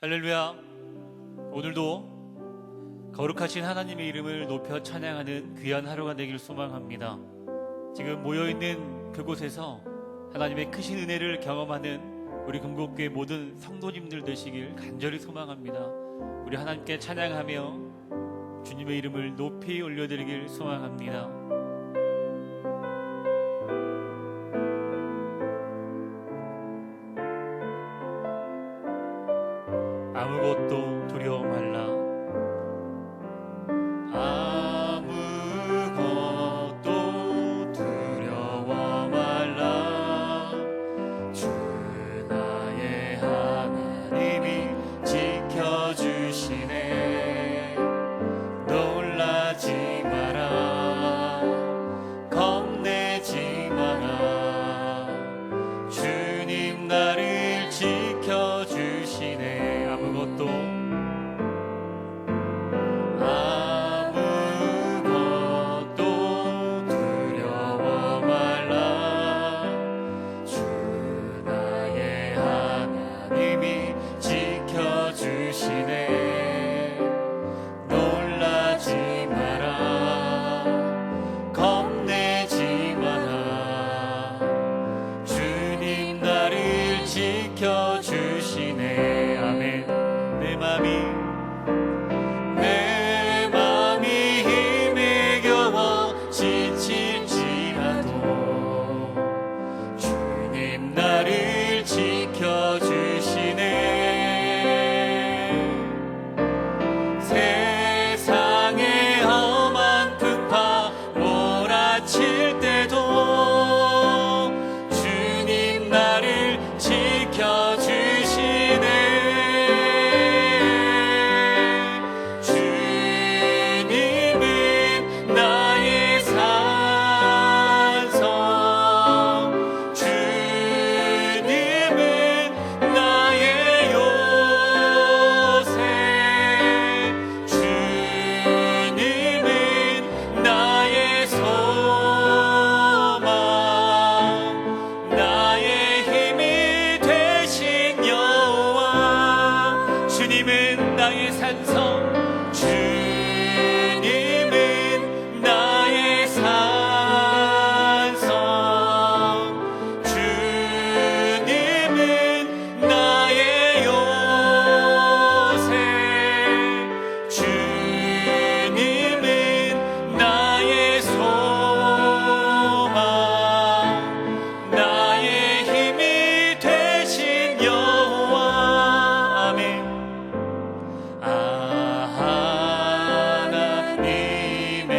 할렐루야. 오늘도 거룩하신 하나님의 이름을 높여 찬양하는 귀한 하루가 되길 소망합니다. 지금 모여있는 그곳에서 하나님의 크신 은혜를 경험하는 우리 금곡교회 모든 성도님들 되시길 간절히 소망합니다. 우리 하나님께 찬양하며 주님의 이름을 높이 올려드리길 소망합니다. 아무것도 두려워 말라. 아무것도 두려워 말라. 주 나의 하나님이 지켜주시네. 놀라지 마라. 겁내지 마라. 주님 나를 지켜주시네. 아무것도 두려워 말라. 주 나의 하나님이 지켜주시네. 놀라지 마라. 겁내지 마라. 주님 나를 지켜주시네. 아멘. 내 맘이 힘에 겨워 지칠지라도 주님 나를 지켜주시네. 세상의 험한 풍파 몰아칠 때도 주님 나를 지켜주시네. 주님은 나의 산성, 주님은 나의 산성, 주님은 나의 요새, 주님은 나의 소망, 나의 힘이 되신 여호와. 아멘. 하나님의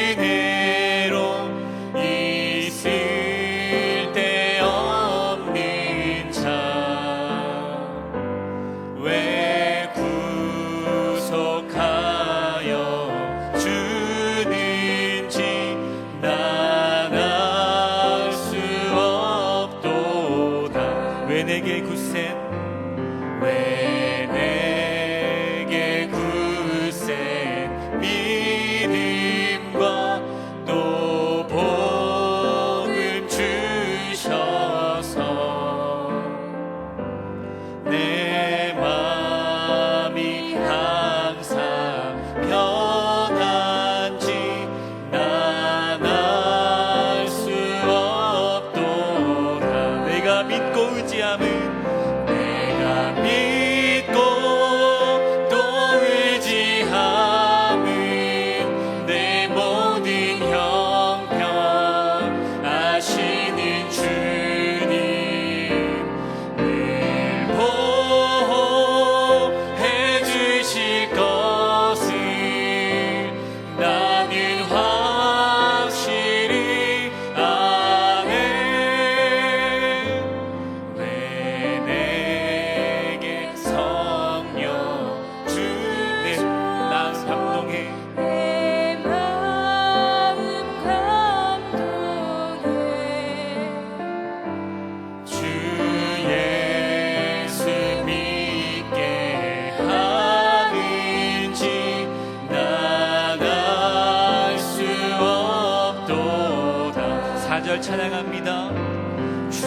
은혜로 있을 데 없는 자 왜 구속하여 주는지 난 알 수 없도다. 왜 내게 굳센 왜 내게 굳센 믿음과 또 복을 주셔서 내 맘이 항상 편한지 난 알 수 없도다. 내가 믿고 의지함은 믿고 또 의지함은 내 모든 형편 아시는 주님 늘 보호해 주실 것을 나는 확실히 아네. 왜 내게 성령 주네 난 감동해. 내 마음 감동해. 주 예수 믿게 하는지 난 알 수 없도다. 4절 찬양합니다. 주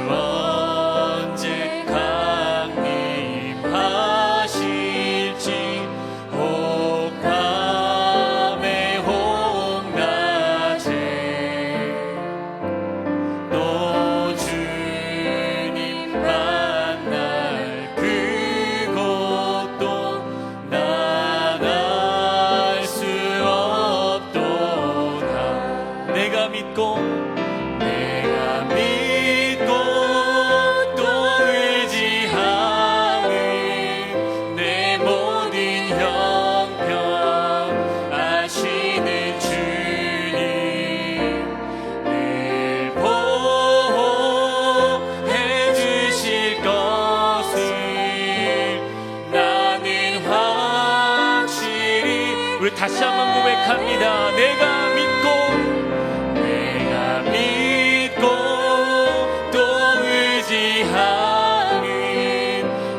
언제 강림 우리 다시 한번 고백합니다. 내가 믿고 또 의지하는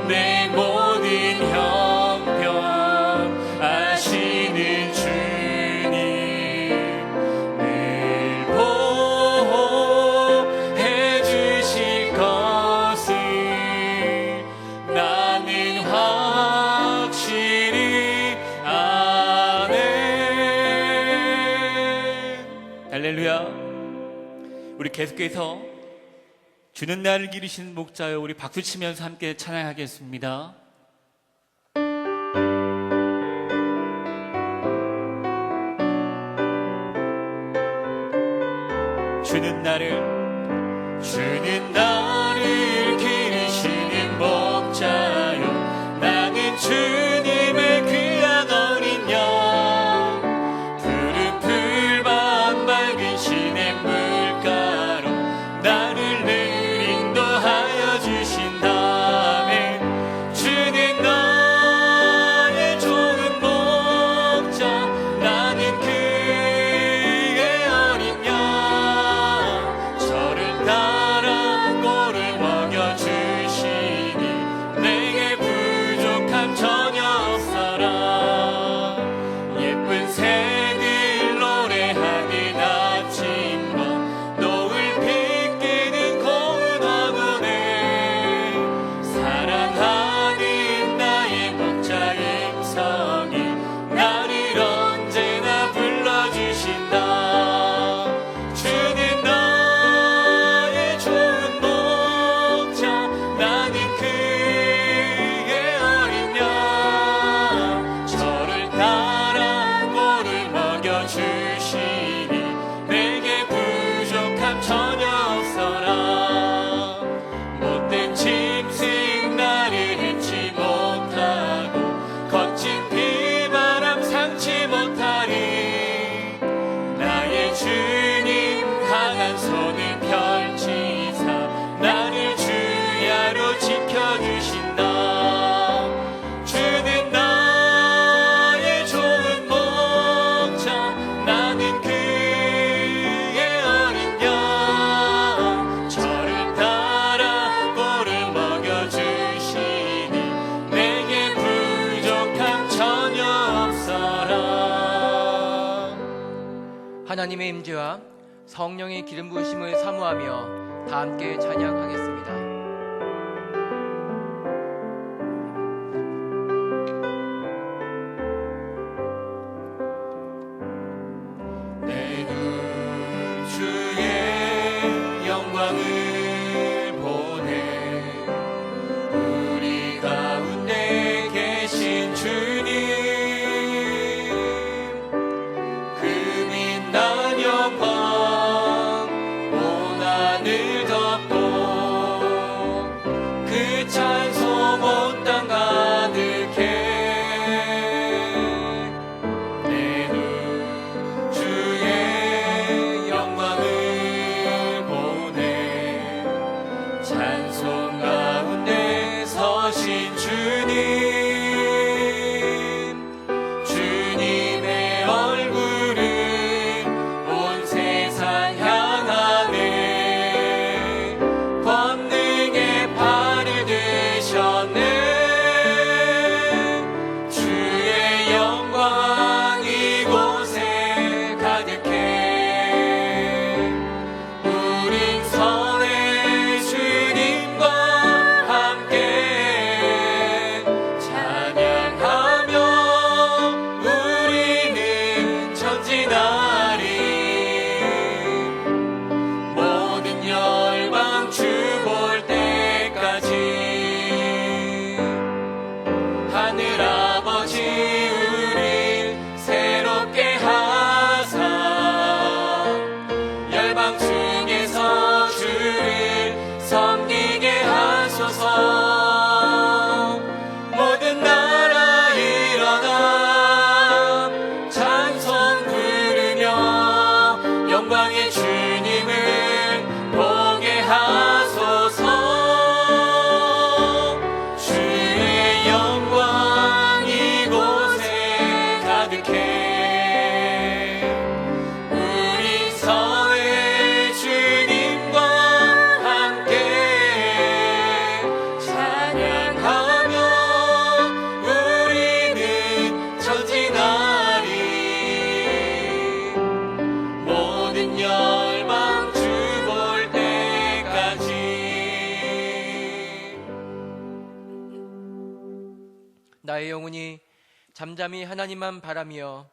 내 모든 형편 아시는 주님, 늘 보호해 주실 것을 나는 확실히 아네. 할렐루야. 우리 계속해서 주는 나를 기르시는 목자여, 우리 박수치면서 함께 찬양하겠습니다. 주는 나를 기르시는 목자여, 나는 주님의 귀한 어린 양, 푸른 풀밭 맑은 시냇물가로 나를 늘 인도하여 주신다네. 주는 나의 좋은 목자, 나는 그의 어린 양, 저를 따라 꼴을 먹여주시니 내게 부족함 전혀 없어라. 예쁜 새들 노래하는 아침과 노을 비끼는 고운 어둠에 사랑하는 나의 목자 임성이 나를 언제나 불러주신다. 주는 나의 좋은 목자, 나는 그의 어린 양, 저를 따라 꼴을 먹여주시니 내게 부족함 전혀 없어라. 못된 짐승 나를 ಹೆಚ್ಚ지 못하고 거친 비바람 상치 못하리. 나의 주님 강한 손을 펼치사 나를 주야로 지켜주신다. 주는 나의 좋은 목자, 나는 그의 어린 양, 저를 따라 꼴을 먹여주시니 내게 부족함 전혀 없어라. 하나님의 임재와 성령의 기름 부으심을 사모하며 다 함께 찬양하겠습니다. 내 눈 주의 영광을 보네. 우리 가운데 계신 주님, 그 빛난 영광 온 하늘 덮고 그 찬송 온 땅 가득해. 내 눈 주의 영광을 보네. 찬송 가운데 서신 주님, 주님의 얼굴은 온 세상 향하네. 권능의 팔을 드셨네. 주의 영광 이곳에 가득해. 우린 선의 주님과 함께 찬양하며 우리는 전진하리. 모든 열방 주 볼 때까지 하늘 아버지 우릴 새롭게 하사 열방 중에서 주를 섬기게 하소서. 모든 나라 일어나 찬송 부르며 영광의 주님을 보게 하소서. 주의 영광 이곳에 가득해. 나의 영혼이 잠잠히 하나님만 바라며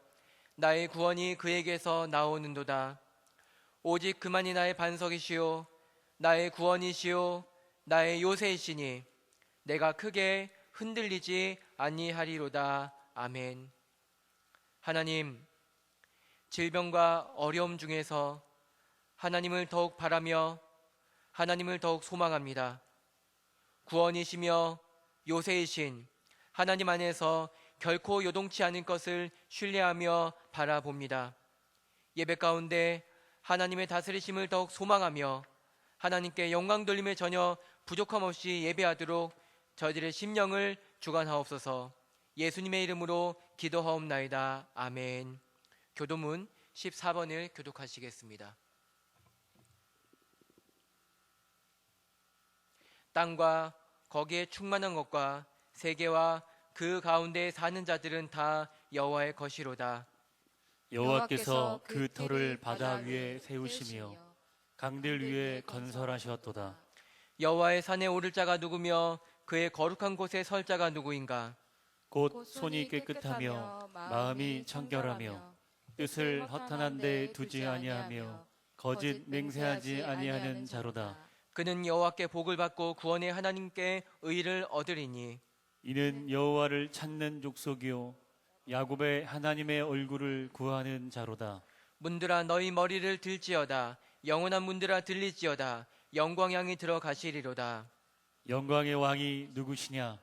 나의 구원이 그에게서 나오는도다. 오직 그만이 나의 반석이시요 나의 구원이시요 나의 요새이시니 내가 크게 흔들리지 아니하리로다. 아멘. 하나님, 질병과 어려움 중에서 하나님을 더욱 바라며 하나님을 더욱 소망합니다. 구원이시며 요새이신 하나님 안에서 결코 요동치 않을 것을 신뢰하며 바라봅니다. 예배 가운데 하나님의 다스리심을 더욱 소망하며 하나님께 영광 돌림에 전혀 부족함 없이 예배하도록 저희들의 심령을 주관하옵소서. 예수님의 이름으로 기도하옵나이다. 아멘. 교도문 14번을 교독하시겠습니다. 땅과 거기에 충만한 것과 세계와 그 가운데 사는 자들은 다 여호와의 것이로다. 여호와께서 그 터를 바다 위에 세우시며 강들 위에 건설하셨도다. 여호와의 산에 오를 자가 누구며 그의 거룩한 곳에 설 자가 누구인가? 곧 손이 깨끗하며 마음이 청결하며 뜻을 허탄한 데 두지 아니하며 거짓 맹세하지 아니하는 자로다. 그는 여호와께 복을 받고 구원의 하나님께 의를 얻으리니 이는 여호와를 찾는 족속이요 야곱의 하나님의 얼굴을 구하는 자로다. 문들아 너희 머리를 들지어다. 영원한 문들아 들리지어다. 영광 향이 들어가시리로다. 영광의 왕이 누구시냐?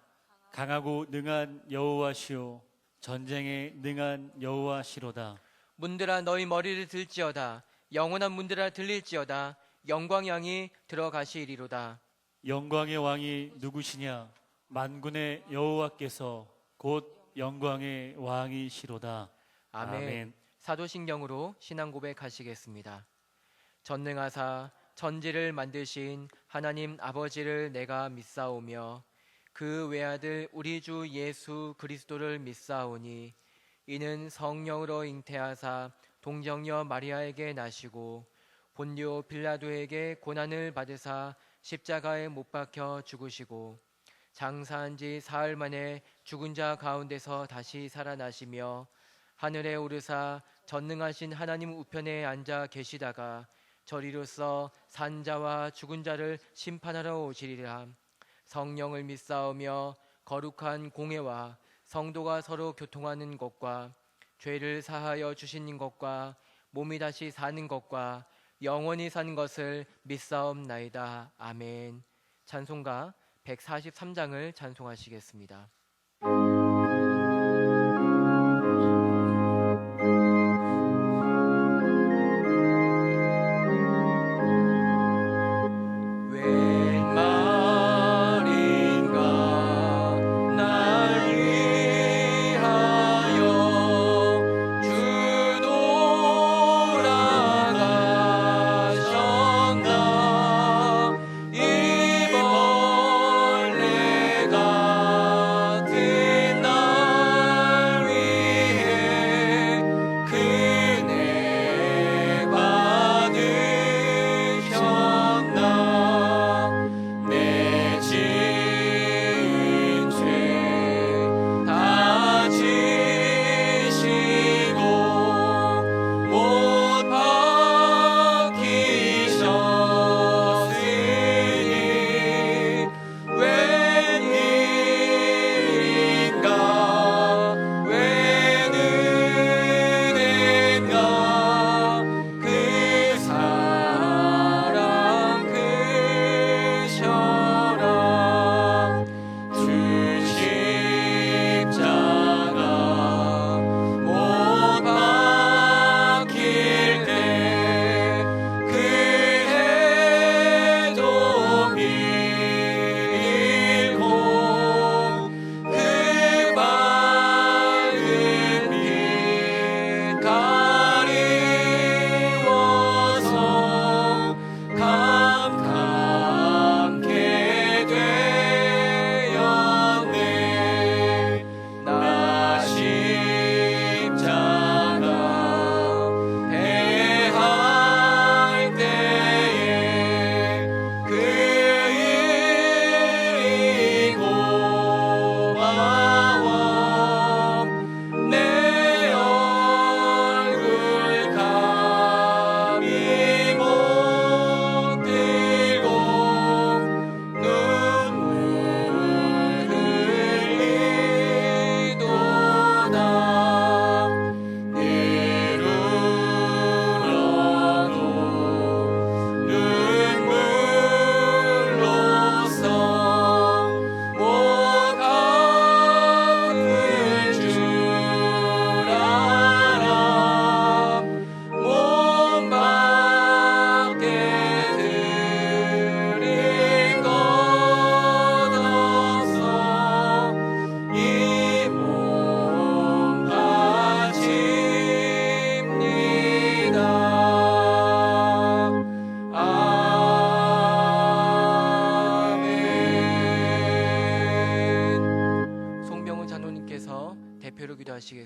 강하고 능한 여호와시요 전쟁에 능한 여호와시로다. 문들아 너희 머리를 들지어다. 영원한 문들아 들릴지어다. 영광 향이 들어가시리로다. 영광의 왕이 누구시냐? 만군의 여호와께서 곧 영광의 왕이시로다. 아멘. 사도신경으로 신앙 고백하시겠습니다. 전능하사 천지를 만드신 하나님 아버지를 내가 믿사오며 그 외아들 우리 주 예수 그리스도를 믿사오니 이는 성령으로 잉태하사 동정녀 마리아에게 나시고 본디오 빌라도에게 고난을 받으사 십자가에 못 박혀 죽으시고 장사한 지 사흘 만에 죽은 자 가운데서 다시 살아나시며 하늘에 오르사 전능하신 하나님 우편에 앉아 계시다가 저리로서 산 자와 죽은 자를 심판하러 오시리라. 성령을 믿사오며 거룩한 공회와 성도가 서로 교통하는 것과 죄를 사하여 주시는 것과 몸이 다시 사는 것과 영원히 사는 것을 믿사옵나이다. 아멘. 찬송가 143장을 찬송하시겠습니다.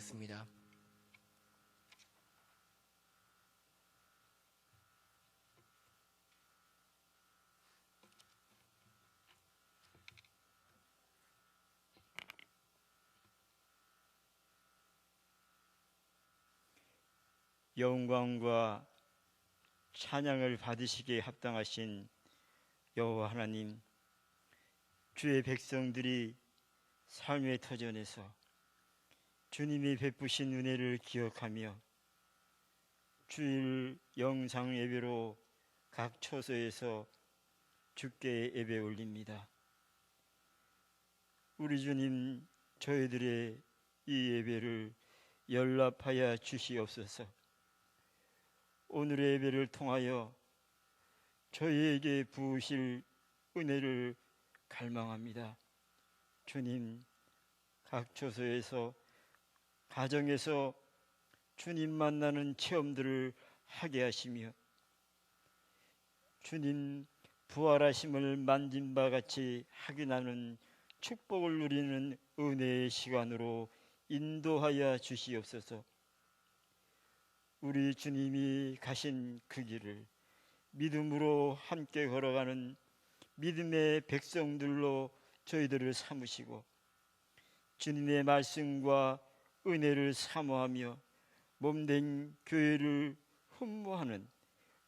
기도드리겠습니다. 영광과 찬양을 받으시기에 합당하신 여호와 하나님, 주의 백성들이 삶의 터전에서 주님이 베푸신 은혜를 기억하며 주일 영상 예배로 각 처소에서 주께 예배 올립니다. 우리 주님, 저희들의 이 예배를 연락하여 주시옵소서. 오늘의 예배를 통하여 저희에게 부으실 은혜를 갈망합니다. 주님, 각 처소에서 가정에서 주님 만나는 체험들을 하게 하시며 주님 부활하심을 만진 바 같이 확인하는 축복을 누리는 은혜의 시간으로 인도하여 주시옵소서. 우리 주님이 가신 그 길을 믿음으로 함께 걸어가는 믿음의 백성들로 저희들을 삼으시고 주님의 말씀과 은혜를 사모하며 몸된 교회를 흠모하는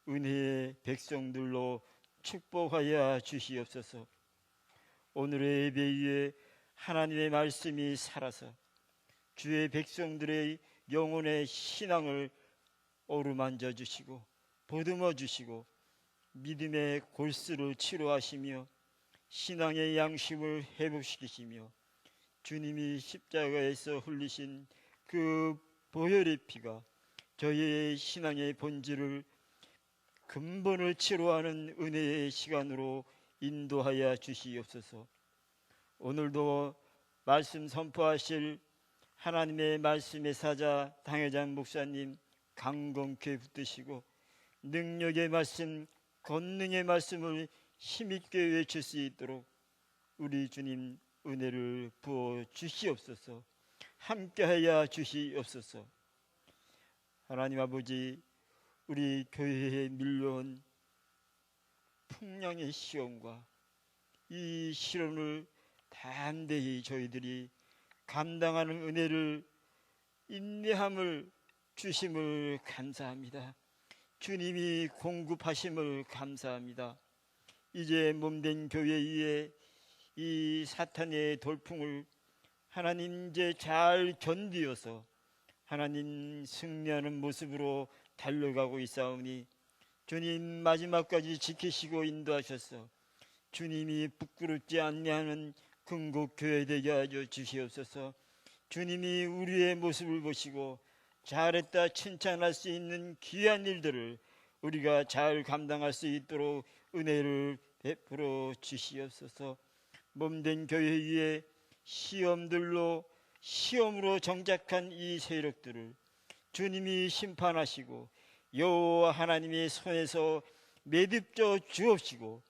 은혜의 백성들로 축복하여 주시옵소서. 오늘의 예배 위에 하나님의 말씀이 살아서 주의 백성들의 영혼의 신앙을 어루만져 주시고 보듬어 주시고 믿음의 골수를 치료하시며 신앙의 양심을 회복시키시며 주님이 십자가에서 흘리신 그 보혈의 피가 저희의 신앙의 본질을 근본을 치료하는 은혜의 시간으로 인도하여 주시옵소서. 오늘도 말씀 선포하실 하나님의 말씀의 사자 당회장 목사님 강건케 붙드시고 능력의 말씀, 권능의 말씀을 힘있게 외칠 수 있도록 우리 주님 은혜를 부어 주시옵소서. 함께하여 주시옵소서. 하나님 아버지, 우리 교회에 밀려온 풍랑의 시험과 이 시련을 담대히 저희들이 감당하는 은혜를 인내함을 주심을 감사합니다. 주님이 공급하심을 감사합니다. 이제 몸된 교회 위에 이 사탄의 돌풍을 하나님 이제 잘 견디어서 하나님 승리하는 모습으로 달려가고 있사오니 주님 마지막까지 지키시고 인도하셔서 주님이 부끄럽지 아니하는 근곡교회 되게 하여 주시옵소서. 주님이 우리의 모습을 보시고 잘했다 칭찬할 수 있는 귀한 일들을 우리가 잘 감당할 수 있도록 은혜를 베풀어 주시옵소서. 몸된 교회 위에 시험으로 정작한 이 세력들을 주님이 심판하시고 여호와 하나님의 손에서 매듭져 주옵시고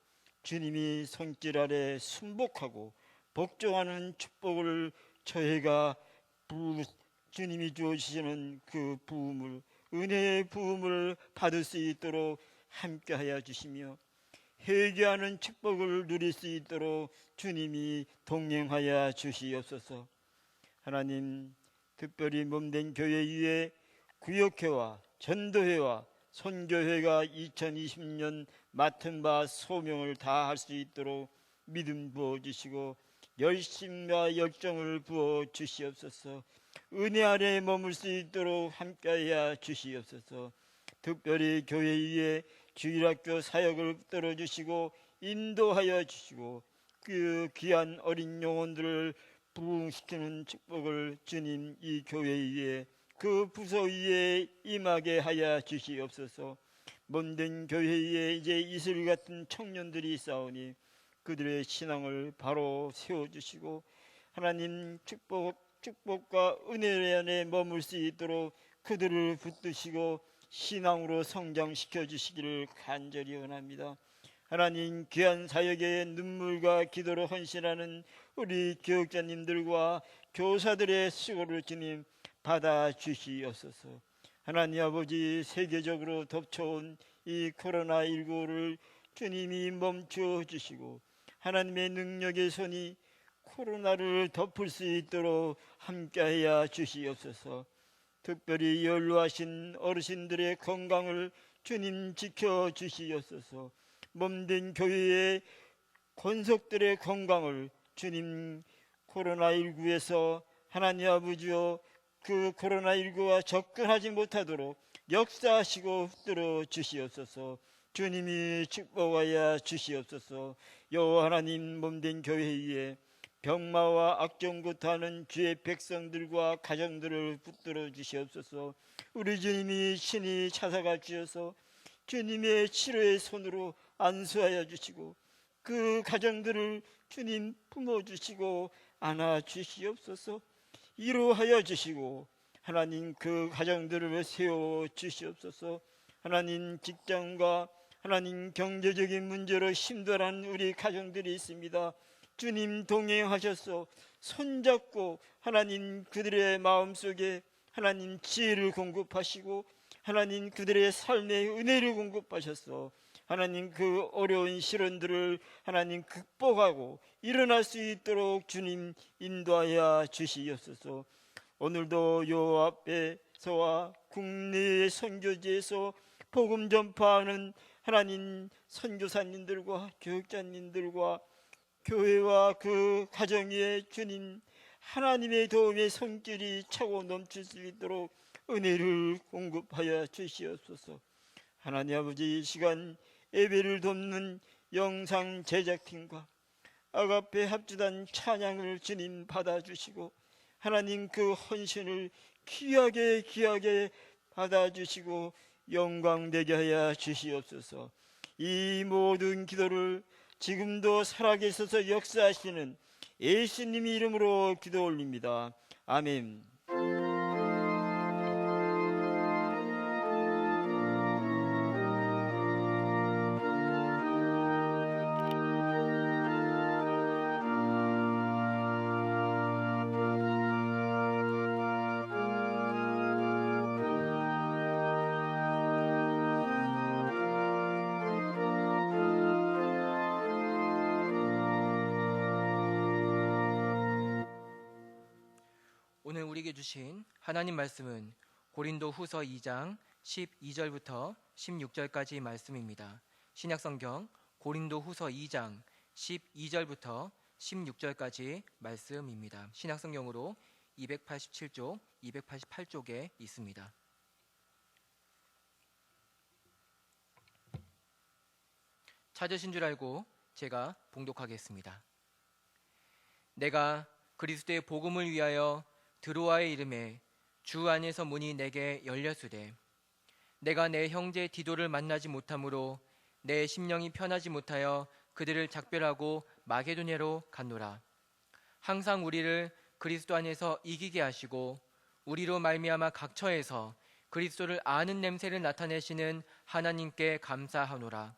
주님이 손길 아래 순복하고 복종하는 축복을 저희가 주님이 주시는 그 부음을 은혜의 부음을 받을 수 있도록 함께하여 주시며 회개하는 축복을 누릴 수 있도록 주님이 동행하여 주시옵소서. 하나님, 특별히 몸된 교회 위에 구역회와 전도회와 선교회가 2020년 맡은 바 소명을 다할 수 있도록 믿음 부어주시고 열심과 열정을 부어 주시옵소서. 은혜 아래에 머물 수 있도록 함께하여 주시옵소서. 특별히 교회 위에 주일학교 사역을 떨어주시고 인도하여 주시고 그 귀한 어린 영혼들을 부흥시키는 축복을 주님 이 교회 위에 그 부서 위에 임하게 하여 주시옵소서. 몸된 교회 위에 이제 이슬 같은 청년들이 있사오니 그들의 신앙을 바로 세워주시고 하나님 축복과 은혜 안에 머물 수 있도록 그들을 붙드시고 신앙으로 성장시켜 주시기를 간절히 원합니다. 하나님, 귀한 사역에 눈물과 기도로 헌신하는 우리 교육자님들과 교사들의 수고를 주님 받아 주시옵소서. 하나님 아버지, 세계적으로 덮쳐온 이 코로나19를 주님이 멈춰 주시고 하나님의 능력의 손이 코로나를 덮을 수 있도록 함께하여 주시옵소서. 특별히 연로하신 어르신들의 건강을 주님 지켜 주시옵소서. 몸된 교회의 권속들의 건강을 주님 코로나19에서 하나님 아버지여 그 코로나19가 접근하지 못하도록 역사하시고 붙들어 주시옵소서. 주님이 축복하여 주시옵소서. 여호와 하나님, 몸된 교회에 병마와 악종부터하는 주의 백성들과 가정들을 붙들어 주시옵소서. 우리 주님이 신이 찾아가 주셔서 주님의 치료의 손으로 안수하여 주시고 그 가정들을 주님 품어주시고 안아주시옵소서. 위로하여 주시고 하나님 그 가정들을 세워 주시옵소서. 하나님 직장과 하나님 경제적인 문제로 힘들어하는 우리 가정들이 있습니다. 주님 동행하셔서 손잡고 하나님 그들의 마음속에 하나님 지혜를 공급하시고 하나님 그들의 삶의 은혜를 공급하셔서 하나님 그 어려운 시련들을 하나님 극복하고 일어날 수 있도록 주님 인도하여 주시옵소서. 오늘도 요 앞에서와 국내의 선교지에서 복음 전파하는 하나님 선교사님들과 교육자님들과 교회와 그 가정에 주님 하나님의 도움의 손길이 차고 넘칠 수 있도록 은혜를 공급하여 주시옵소서. 하나님 아버지, 이 시간 예배를 돕는 영상 제작팀과 아가페 합주단 찬양을 주님 받아주시고 하나님 그 헌신을 귀하게 받아주시고 영광되게 하여 주시옵소서. 이 모든 기도를 지금도 살아계셔서 역사하시는 예수님 이름으로 기도 올립니다. 아멘. 오늘 우리에게 주신 하나님 말씀은 고린도 후서 2장 12절부터 16절까지 말씀입니다. 신약성경 고린도 후서 2장 12절부터 16절까지 말씀입니다. 신약성경으로 287쪽, 288쪽에 있습니다. 찾으신 줄 알고 제가 봉독하겠습니다. 내가 그리스도의 복음을 위하여 드로아의 이름에 주 안에서 문이 내게 열렸으되 내가 내 형제 디도를 만나지 못하므로 내 심령이 편하지 못하여 그들을 작별하고 마게도냐로 갔노라. 항상 우리를 그리스도 안에서 이기게 하시고 우리로 말미암아 각처에서 그리스도를 아는 냄새를 나타내시는 하나님께 감사하노라.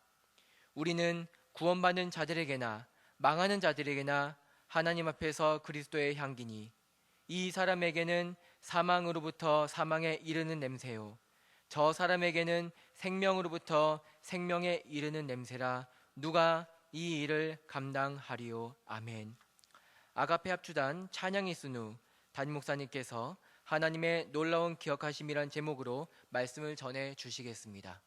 우리는 구원받는 자들에게나 망하는 자들에게나 하나님 앞에서 그리스도의 향기니 이 사람에게는 사망으로부터 사망에 이르는 냄새요 저 사람에게는 생명으로부터 생명에 이르는 냄새라. 누가 이 일을 감당하리요. 아멘. 아가페 합주단 찬양이 쓴 후 담임 목사님께서 하나님의 놀라운 기억하심이란 제목으로 말씀을 전해 주시겠습니다.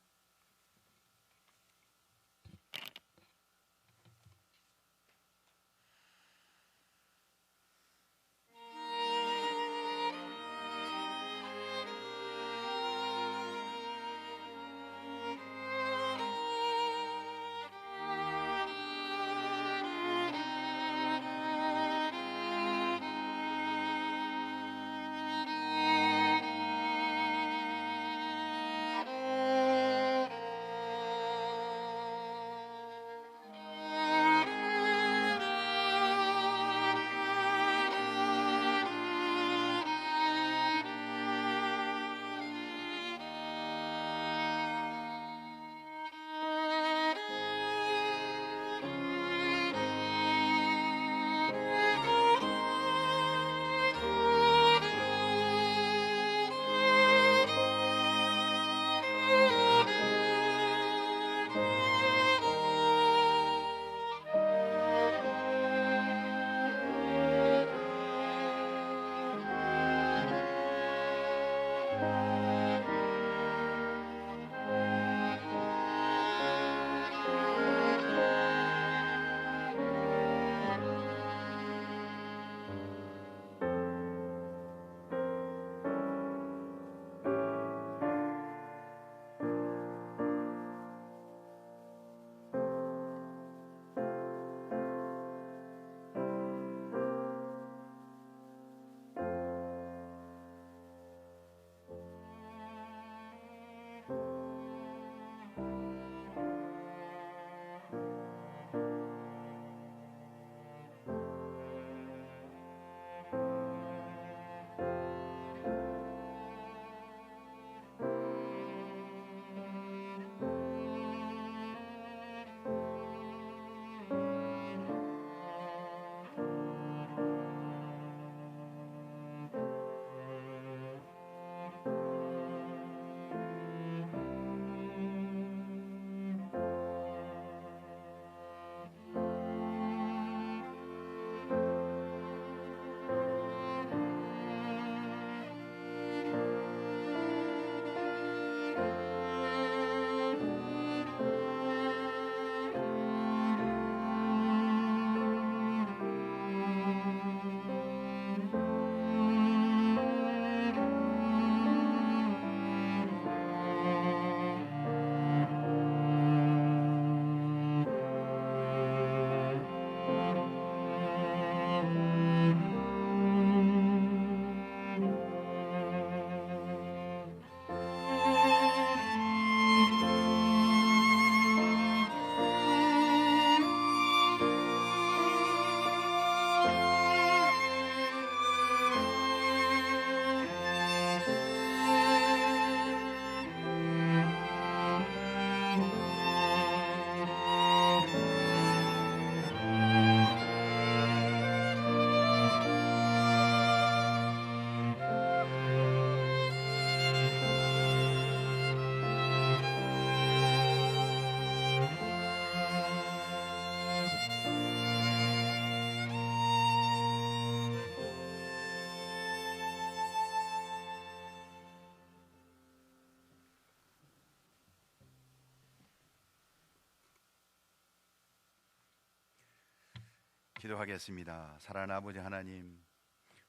기도하겠습니다. 사랑하는 아버지 하나님,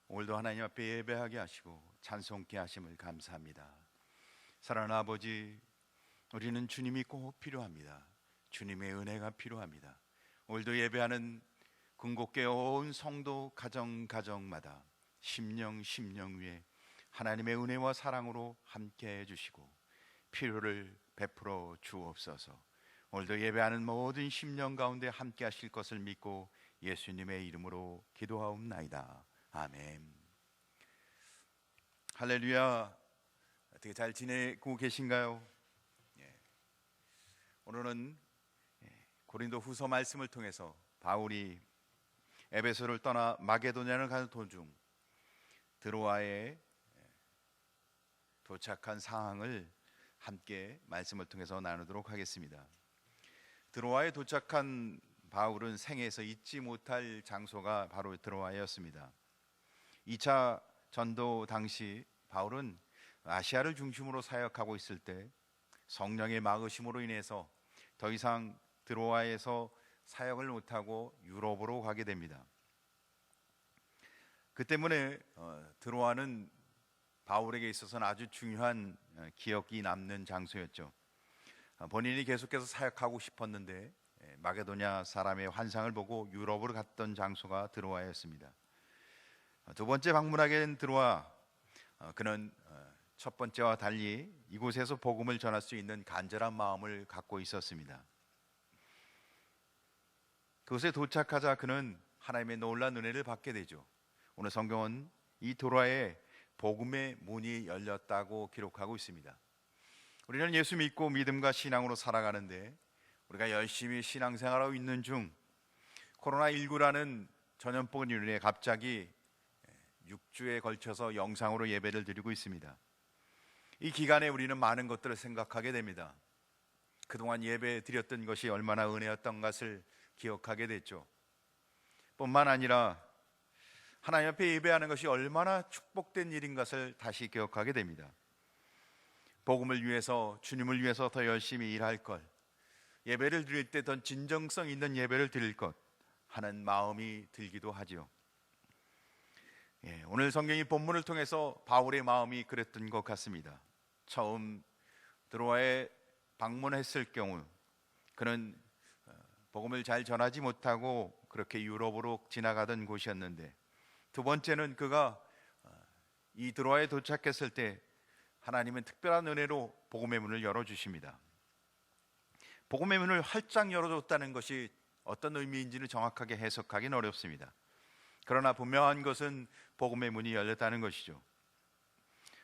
오늘도 하나님 앞에 예배하게 하시고 찬송케 하심을 감사합니다. 사랑하는 아버지, 우리는 주님이 꼭 필요합니다. 주님의 은혜가 필요합니다. 오늘도 예배하는 궁극계 온 성도 가정마다 심령 위에 하나님의 은혜와 사랑으로 함께 해주시고 필요를 베풀어 주옵소서. 오늘도 예배하는 모든 심령 가운데 함께 하실 것을 믿고 예수님의 이름으로 기도하옵나이다. 아멘. 할렐루야. 어떻게 잘 지내고 계신가요? 오늘은 고린도 후서 말씀을 통해서 바울이 에베소를 떠나 마게도냐를 가는 도중 드로아에 도착한 상황을 함께 말씀을 통해서 나누도록 하겠습니다. 드로아에 도착한 바울은 생애에서 잊지 못할 장소가 바로 드로아였습니다. 2차 전도 당시 바울은 아시아를 중심으로 사역하고 있을 때 성령의 막으심으로 인해서 더 이상 드로아에서 사역을 못하고 유럽으로 가게 됩니다. 그 때문에 드로아는 바울에게 있어서는 아주 중요한 기억이 남는 장소였죠. 본인이 계속해서 사역하고 싶었는데 마게도냐 사람의 환상을 보고 유럽으로 갔던 장소가 드로아였습니다. 두 번째 방문하게 된 드로아, 그는 첫 번째와 달리 이곳에서 복음을 전할 수 있는 간절한 마음을 갖고 있었습니다. 그곳에 도착하자 그는 하나님의 놀라운 은혜를 받게 되죠. 오늘 성경은 이 드로아에 복음의 문이 열렸다고 기록하고 있습니다. 우리는 예수 믿고 믿음과 신앙으로 살아가는데 우리가 열심히 신앙생활하고 있는 중 코로나19라는 전염병으로 인해 갑자기 6주에 걸쳐서 영상으로 예배를 드리고 있습니다. 이 기간에 우리는 많은 것들을 생각하게 됩니다. 그동안 예배 드렸던 것이 얼마나 은혜였던 것을 기억하게 됐죠. 뿐만 아니라 하나님 앞에 예배하는 것이 얼마나 축복된 일인 것을 다시 기억하게 됩니다. 복음을 위해서, 주님을 위해서 더 열심히 일할 것, 예배를 드릴 때 더 진정성 있는 예배를 드릴 것 하는 마음이 들기도 하지요. 오늘 성경이 본문을 통해서 바울의 마음이 그랬던 것 같습니다. 처음 드로아에 방문했을 경우 그는 복음을 잘 전하지 못하고 그렇게 유럽으로 지나가던 곳이었는데, 두 번째는 그가 이 드로아에 도착했을 때 하나님은 특별한 은혜로 복음의 문을 열어주십니다. 복음의 문을 활짝 열어줬다는 것이 어떤 의미인지는 정확하게 해석하기는 어렵습니다. 그러나 분명한 것은 복음의 문이 열렸다는 것이죠.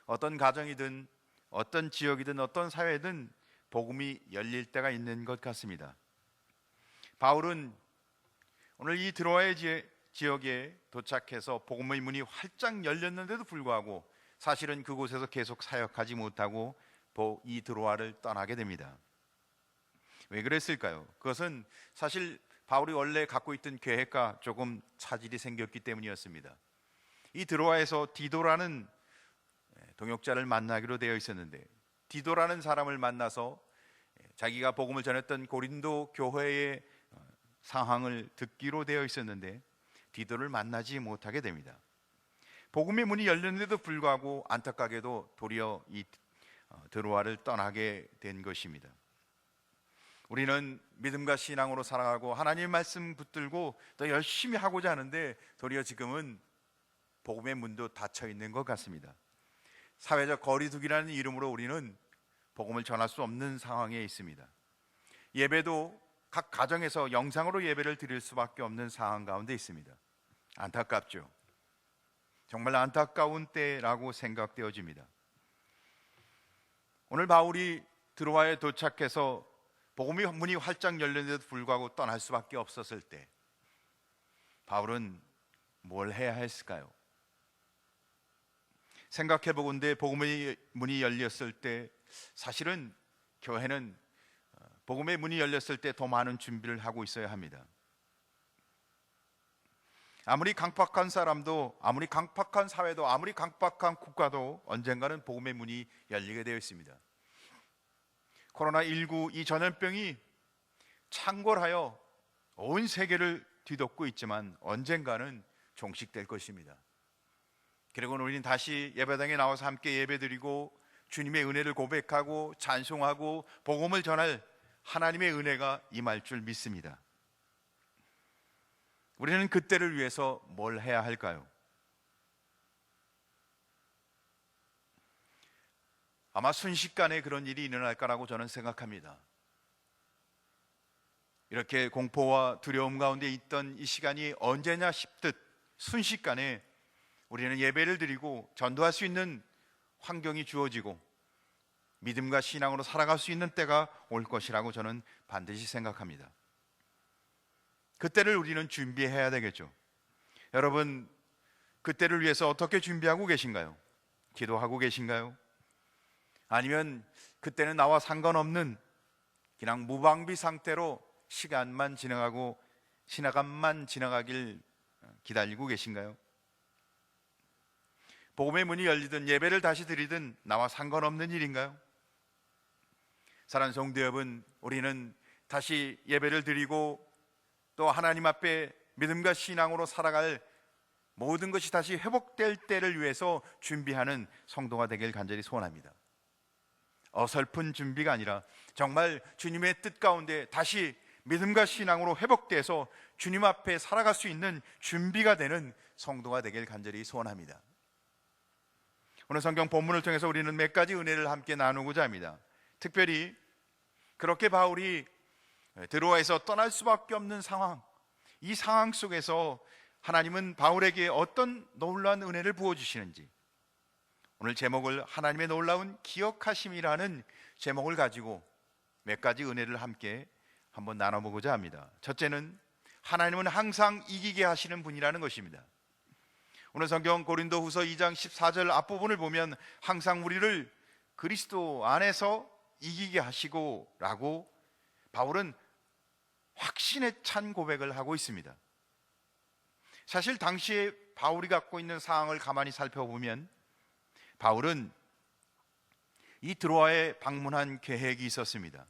어떤 가정이든 어떤 지역이든 어떤 사회든 복음이 열릴 때가 있는 것 같습니다. 바울은 오늘 이 드로아의 지역에 도착해서 복음의 문이 활짝 열렸는데도 불구하고 사실은 그곳에서 계속 사역하지 못하고 이 드로아를 떠나게 됩니다. 왜 그랬을까요? 그것은 사실 바울이 원래 갖고 있던 계획과 조금 차질이 생겼기 때문이었습니다. 이 드로아에서 디도라는 동역자를 만나기로 되어 있었는데, 디도라는 사람을 만나서 자기가 복음을 전했던 고린도 교회의 상황을 듣기로 되어 있었는데 디도를 만나지 못하게 됩니다. 복음의 문이 열렸는데도 불구하고 안타깝게도 도리어 이 드로아를 떠나게 된 것입니다. 우리는 믿음과 신앙으로 살아가고 하나님의 말씀 붙들고 더 열심히 하고자 하는데 도리어 지금은 복음의 문도 닫혀 있는 것 같습니다. 사회적 거리두기라는 이름으로 우리는 복음을 전할 수 없는 상황에 있습니다. 예배도 각 가정에서 영상으로 예배를 드릴 수밖에 없는 상황 가운데 있습니다. 안타깝죠. 정말 안타까운 때라고 생각되어집니다. 오늘 바울이 드로아에 도착해서 복음의 문이 활짝 열렸는데도 불구하고 떠날 수밖에 없었을 때 바울은 뭘 해야 했을까요? 생각해 보건대 복음의 문이 열렸을 때 사실은 교회는 복음의 문이 열렸을 때 더 많은 준비를 하고 있어야 합니다. 아무리 강팍한 사람도, 아무리 강팍한 사회도, 아무리 강팍한 국가도 언젠가는 복음의 문이 열리게 되어 있습니다. 코로나19 이 전염병이 창궐하여 온 세계를 뒤덮고 있지만 언젠가는 종식될 것입니다. 그리고 우리는 다시 예배당에 나와서 함께 예배드리고 주님의 은혜를 고백하고 찬송하고 복음을 전할 하나님의 은혜가 임할 줄 믿습니다. 우리는 그때를 위해서 뭘 해야 할까요? 아마 순식간에 그런 일이 일어날 거라고 저는 생각합니다. 이렇게 공포와 두려움 가운데 있던 이 시간이 언제냐 싶듯 순식간에 우리는 예배를 드리고 전도할 수 있는 환경이 주어지고 믿음과 신앙으로 살아갈 수 있는 때가 올 것이라고 저는 반드시 생각합니다. 그때를 우리는 준비해야 되겠죠. 여러분, 그때를 위해서 어떻게 준비하고 계신가요? 기도하고 계신가요? 아니면 그때는 나와 상관없는 그냥 무방비 상태로 시간만 지나가길 기다리고 계신가요? 복음의 문이 열리든 예배를 다시 드리든 나와 상관없는 일인가요? 사랑하는 성도 여러분, 우리는 다시 예배를 드리고 또 하나님 앞에 믿음과 신앙으로 살아갈 모든 것이 다시 회복될 때를 위해서 준비하는 성도가 되길 간절히 소원합니다. 어설픈 준비가 아니라 정말 주님의 뜻 가운데 다시 믿음과 신앙으로 회복돼서 주님 앞에 살아갈 수 있는 준비가 되는 성도가 되길 간절히 소원합니다. 오늘 성경 본문을 통해서 우리는 몇 가지 은혜를 함께 나누고자 합니다. 특별히 그렇게 바울이 드로아에서 떠날 수밖에 없는 상황, 이 상황 속에서 하나님은 바울에게 어떤 놀라운 은혜를 부어주시는지, 오늘 제목을 하나님의 놀라운 기억하심이라는 제목을 가지고 몇 가지 은혜를 함께 한번 나눠보고자 합니다. 첫째는 하나님은 항상 이기게 하시는 분이라는 것입니다. 오늘 성경 고린도후서 2장 14절 앞부분을 보면 항상 우리를 그리스도 안에서 이기게 하시고 라고 바울은 확신에 찬 고백을 하고 있습니다. 사실 당시에 바울이 갖고 있는 상황을 가만히 살펴보면 바울은 이 드로아에 방문한 계획이 있었습니다.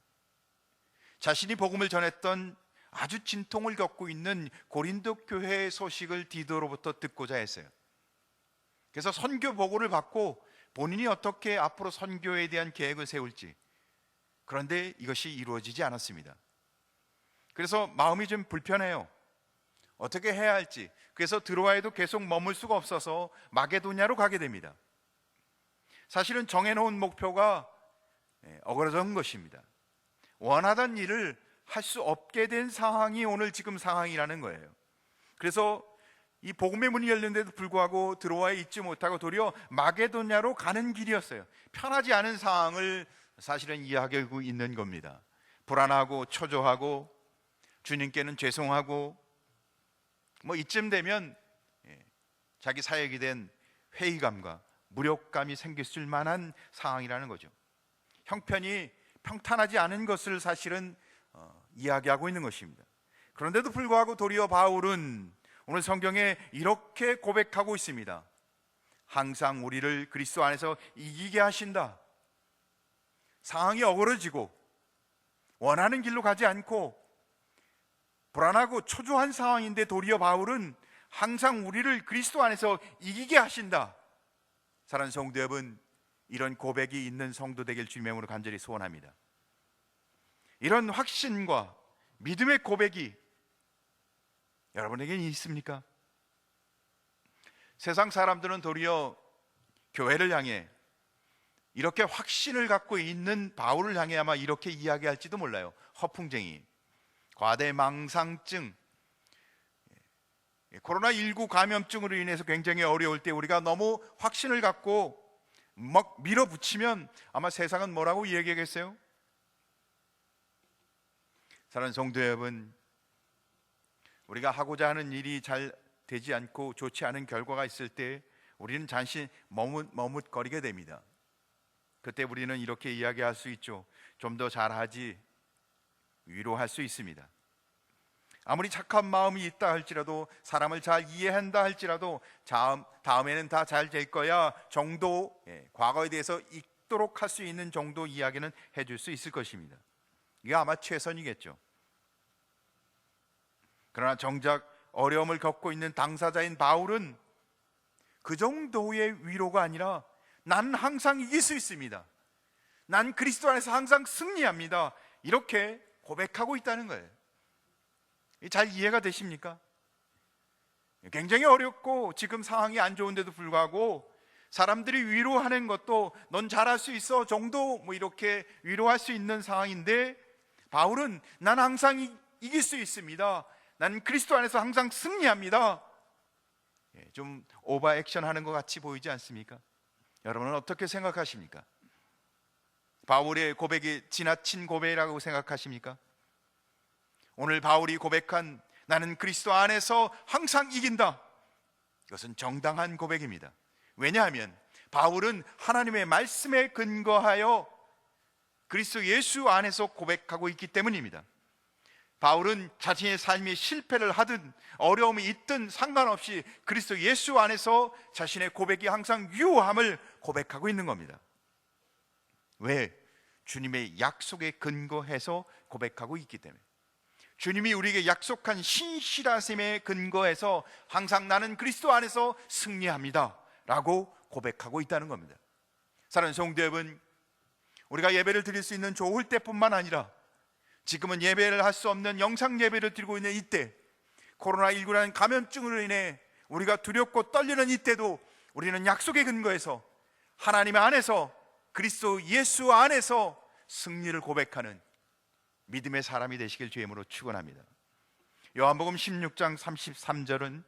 자신이 복음을 전했던 아주 진통을 겪고 있는 고린도 교회의 소식을 디도로부터 듣고자 했어요. 그래서 선교 보고를 받고 본인이 어떻게 앞으로 선교에 대한 계획을 세울지, 그런데 이것이 이루어지지 않았습니다. 그래서 마음이 좀 불편해요. 어떻게 해야 할지. 그래서 드로아에도 계속 머물 수가 없어서 마게도냐로 가게 됩니다. 사실은 정해놓은 목표가 어그러진 것입니다. 원하던 일을 할 수 없게 된 상황이 오늘 지금 상황이라는 거예요. 그래서 이 복음의 문이 열렸는데도 불구하고 드로아에 있지 못하고 도리어 마게도냐로 가는 길이었어요. 편하지 않은 상황을 사실은 이야기하고 있는 겁니다. 불안하고 초조하고 주님께는 죄송하고 이쯤 되면 자기 사역이 된 회의감과 무력감이 생겼을 만한 상황이라는 거죠. 형편이 평탄하지 않은 것을 사실은 이야기하고 있는 것입니다. 그런데도 불구하고 도리어 바울은 오늘 성경에 이렇게 고백하고 있습니다. 항상 우리를 그리스도 안에서 이기게 하신다. 상황이 어그러지고 원하는 길로 가지 않고 불안하고 초조한 상황인데 도리어 바울은 항상 우리를 그리스도 안에서 이기게 하신다. 사랑하는 성도 여러분, 이런 고백이 있는 성도 되길 주님의 이름으로 간절히 소원합니다. 이런 확신과 믿음의 고백이 여러분에게 있습니까? 세상 사람들은 도리어 교회를 향해 이렇게 확신을 갖고 있는 바울을 향해 아마 이렇게 이야기할지도 몰라요. 허풍쟁이, 과대망상증, 코로나19 감염증으로 인해서 굉장히 어려울 때 우리가 너무 확신을 갖고 막 밀어붙이면 아마 세상은 뭐라고 이야기하겠어요? 사랑하는 성도 여러분, 우리가 하고자 하는 일이 잘 되지 않고 좋지 않은 결과가 있을 때 우리는 잠시 머뭇거리게 됩니다. 그때 우리는 이렇게 이야기할 수 있죠. 좀 더 잘하지, 위로할 수 있습니다. 아무리 착한 마음이 있다 할지라도, 사람을 잘 이해한다 할지라도 다음에는 다 잘 될 거야 정도, 과거에 대해서 잊도록 할 수 있는 정도 이야기는 해줄 수 있을 것입니다. 이게 아마 최선이겠죠. 그러나 정작 어려움을 겪고 있는 당사자인 바울은 그 정도의 위로가 아니라 난 항상 이길 수 있습니다. 난 그리스도 안에서 항상 승리합니다. 이렇게 고백하고 있다는 거예요. 잘 이해가 되십니까? 굉장히 어렵고 지금 상황이 안 좋은데도 불구하고 사람들이 위로하는 것도 넌 잘할 수 있어 정도 이렇게 위로할 수 있는 상황인데, 바울은 난 항상 이길 수 있습니다. 난 그리스도 안에서 항상 승리합니다. 좀 오버 액션 하는 것 같이 보이지 않습니까? 여러분은 어떻게 생각하십니까? 바울의 고백이 지나친 고백이라고 생각하십니까? 오늘 바울이 고백한 나는 그리스도 안에서 항상 이긴다, 이것은 정당한 고백입니다. 왜냐하면 바울은 하나님의 말씀에 근거하여 그리스도 예수 안에서 고백하고 있기 때문입니다. 바울은 자신의 삶이 실패를 하든 어려움이 있든 상관없이 그리스도 예수 안에서 자신의 고백이 항상 유효함을 고백하고 있는 겁니다. 왜? 주님의 약속에 근거해서 고백하고 있기 때문에. 주님이 우리에게 약속한 신실하심에 근거해서 항상 나는 그리스도 안에서 승리합니다 라고 고백하고 있다는 겁니다. 사랑하는 성도 여러분, 우리가 예배를 드릴 수 있는 좋을 때뿐만 아니라 지금은 예배를 할 수 없는 영상 예배를 드리고 있는 이때, 코로나19라는 감염증으로 인해 우리가 두렵고 떨리는 이때도 우리는 약속에 근거해서 하나님 안에서 그리스도 예수 안에서 승리를 고백하는 믿음의 사람이 되시길 주의 이름으로 축원합니다. 요한복음 16장 33절은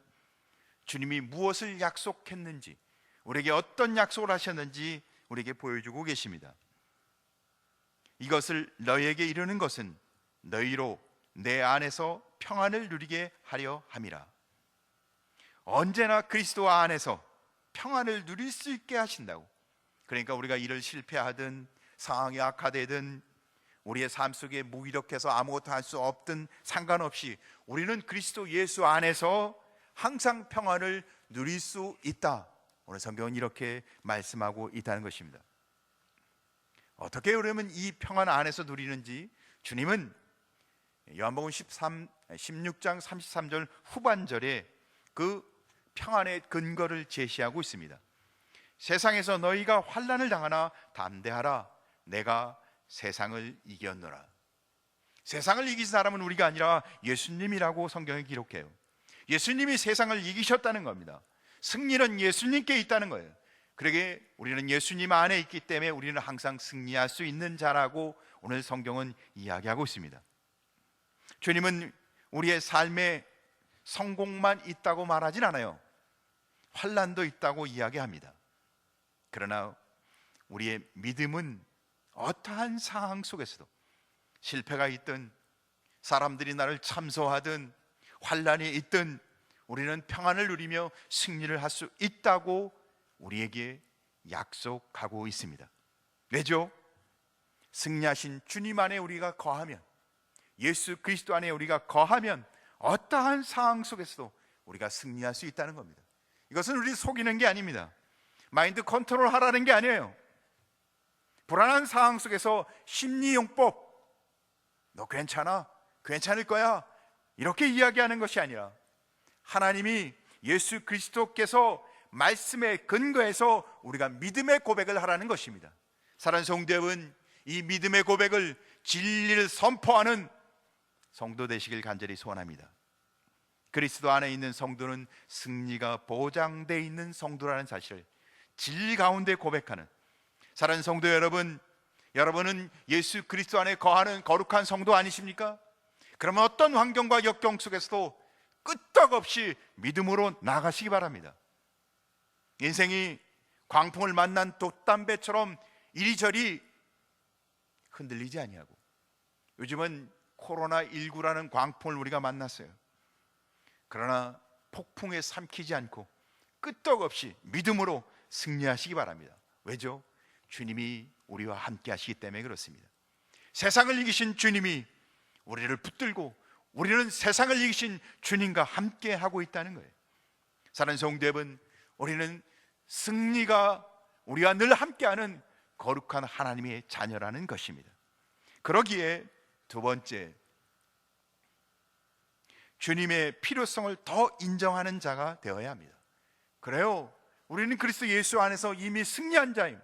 주님이 무엇을 약속했는지, 우리에게 어떤 약속을 하셨는지 우리에게 보여주고 계십니다. 이것을 너희에게 이르는 것은 너희로 내 안에서 평안을 누리게 하려 함이라. 언제나 그리스도 안에서 평안을 누릴 수 있게 하신다고. 그러니까 우리가 일을 실패하든 상황이 악화되든 우리의 삶 속에 무기력해서 아무것도 할 수 없든 상관없이 우리는 그리스도 예수 안에서 항상 평안을 누릴 수 있다. 오늘 성경은 이렇게 말씀하고 있다는 것입니다. 어떻게 그러면 이 평안 안에서 누리는지 주님은 요한복음 16장 33절 후반절에 그 평안의 근거를 제시하고 있습니다. 세상에서 너희가 환난을 당하나 담대하라, 내가 세상을 이겼노라. 세상을 이긴 사람은 우리가 아니라 예수님이라고 성경에 기록해요. 예수님이 세상을 이기셨다는 겁니다. 승리는 예수님께 있다는 거예요. 그러게 우리는 예수님 안에 있기 때문에 우리는 항상 승리할 수 있는 자라고 오늘 성경은 이야기하고 있습니다. 주님은 우리의 삶에 성공만 있다고 말하진 않아요. 환난도 있다고 이야기합니다. 그러나 우리의 믿음은 어떠한 상황 속에서도 실패가 있든 사람들이 나를 참소하든 환난이 있든 우리는 평안을 누리며 승리를 할 수 있다고 우리에게 약속하고 있습니다. 왜죠? 승리하신 주님 안에 우리가 거하면, 예수 그리스도 안에 우리가 거하면 어떠한 상황 속에서도 우리가 승리할 수 있다는 겁니다. 이것은 우리 속이는 게 아닙니다. 마인드 컨트롤 하라는 게 아니에요. 불안한 상황 속에서 심리용법, 너 괜찮아? 괜찮을 거야? 이렇게 이야기하는 것이 아니라 하나님이 예수 그리스도께서 말씀의 근거에서 우리가 믿음의 고백을 하라는 것입니다. 사랑하는 성도 여러분, 이 믿음의 고백을 진리를 선포하는 성도 되시길 간절히 소원합니다. 그리스도 안에 있는 성도는 승리가 보장되어 있는 성도라는 사실을 진리 가운데 고백하는, 사랑하는 성도 여러분, 여러분은 예수 그리스도 안에 거하는 거룩한 성도 아니십니까? 그러면 어떤 환경과 역경 속에서도 끄떡없이 믿음으로 나가시기 바랍니다. 인생이 광풍을 만난 돛담배처럼 이리저리 흔들리지 아니하고, 요즘은 코로나19라는 광풍을 우리가 만났어요. 그러나 폭풍에 삼키지 않고 끄떡없이 믿음으로 승리하시기 바랍니다. 왜죠? 주님이 우리와 함께 하시기 때문에 그렇습니다. 세상을 이기신 주님이 우리를 붙들고 우리는 세상을 이기신 주님과 함께 하고 있다는 거예요. 사랑하는 성도 여러분, 우리는 승리가 우리와 늘 함께하는 거룩한 하나님의 자녀라는 것입니다. 그러기에 두 번째, 주님의 필요성을 더 인정하는 자가 되어야 합니다. 그래요, 우리는 그리스도 예수 안에서 이미 승리한 자임.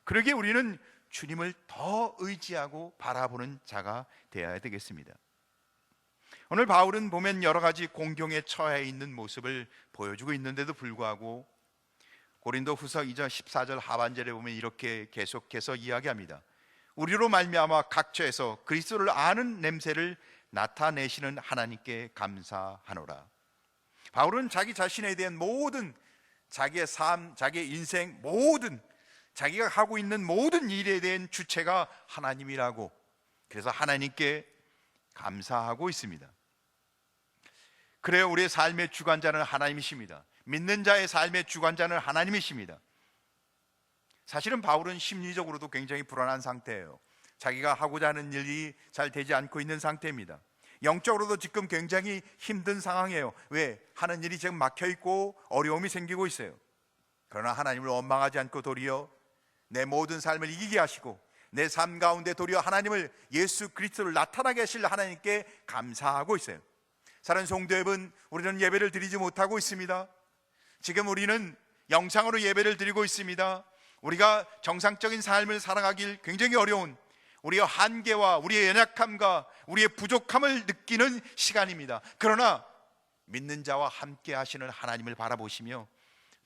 그러기에 우리는 주님을 더 의지하고 바라보는 자가 되어야 되겠습니다. 오늘 바울은 보면 여러 가지 공경에 처해 있는 모습을 보여주고 있는데도 불구하고 고린도 후서 2장 14절 하반절에 보면 이렇게 계속해서 이야기합니다. 우리로 말미암아 각처에서 그리스도를 아는 냄새를 나타내시는 하나님께 감사하노라. 바울은 자기 자신에 대한 모든, 자기의 삶, 자기의 인생, 모든 자기가 하고 있는 모든 일에 대한 주체가 하나님이라고, 그래서 하나님께 감사하고 있습니다. 그래요, 우리의 삶의 주관자는 하나님이십니다. 믿는 자의 삶의 주관자는 하나님이십니다. 사실은 바울은 심리적으로도 굉장히 불안한 상태예요. 자기가 하고자 하는 일이 잘 되지 않고 있는 상태입니다. 영적으로도 지금 굉장히 힘든 상황이에요. 왜? 하는 일이 지금 막혀 있고 어려움이 생기고 있어요. 그러나 하나님을 원망하지 않고 도리어 내 모든 삶을 이기게 하시고 내 삶 가운데 도리어 하나님을, 예수 그리스도를 나타나게 하실 하나님께 감사하고 있어요. 사랑하는 성도 여러분, 우리는 예배를 드리지 못하고 있습니다. 지금 우리는 영상으로 예배를 드리고 있습니다. 우리가 정상적인 삶을 살아가길 굉장히 어려운, 우리의 한계와 우리의 연약함과 우리의 부족함을 느끼는 시간입니다. 그러나 믿는 자와 함께 하시는 하나님을 바라보시며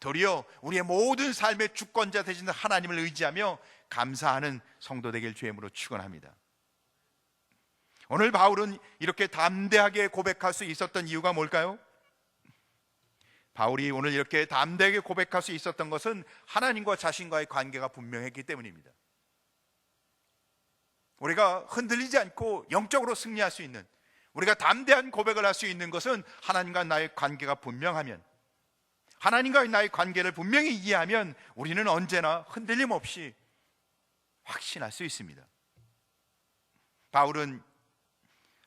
도리어 우리의 모든 삶의 주권자 되시는 하나님을 의지하며 감사하는 성도 되길 주의 이름으로 축원합니다. 오늘 바울은 이렇게 담대하게 고백할 수 있었던 이유가 뭘까요? 바울이 오늘 이렇게 담대하게 고백할 수 있었던 것은 하나님과 자신과의 관계가 분명했기 때문입니다. 우리가 흔들리지 않고 영적으로 승리할 수 있는, 우리가 담대한 고백을 할 수 있는 것은 하나님과 나의 관계가 분명하면, 하나님과 나의 관계를 분명히 이해하면 우리는 언제나 흔들림 없이 확신할 수 있습니다. 바울은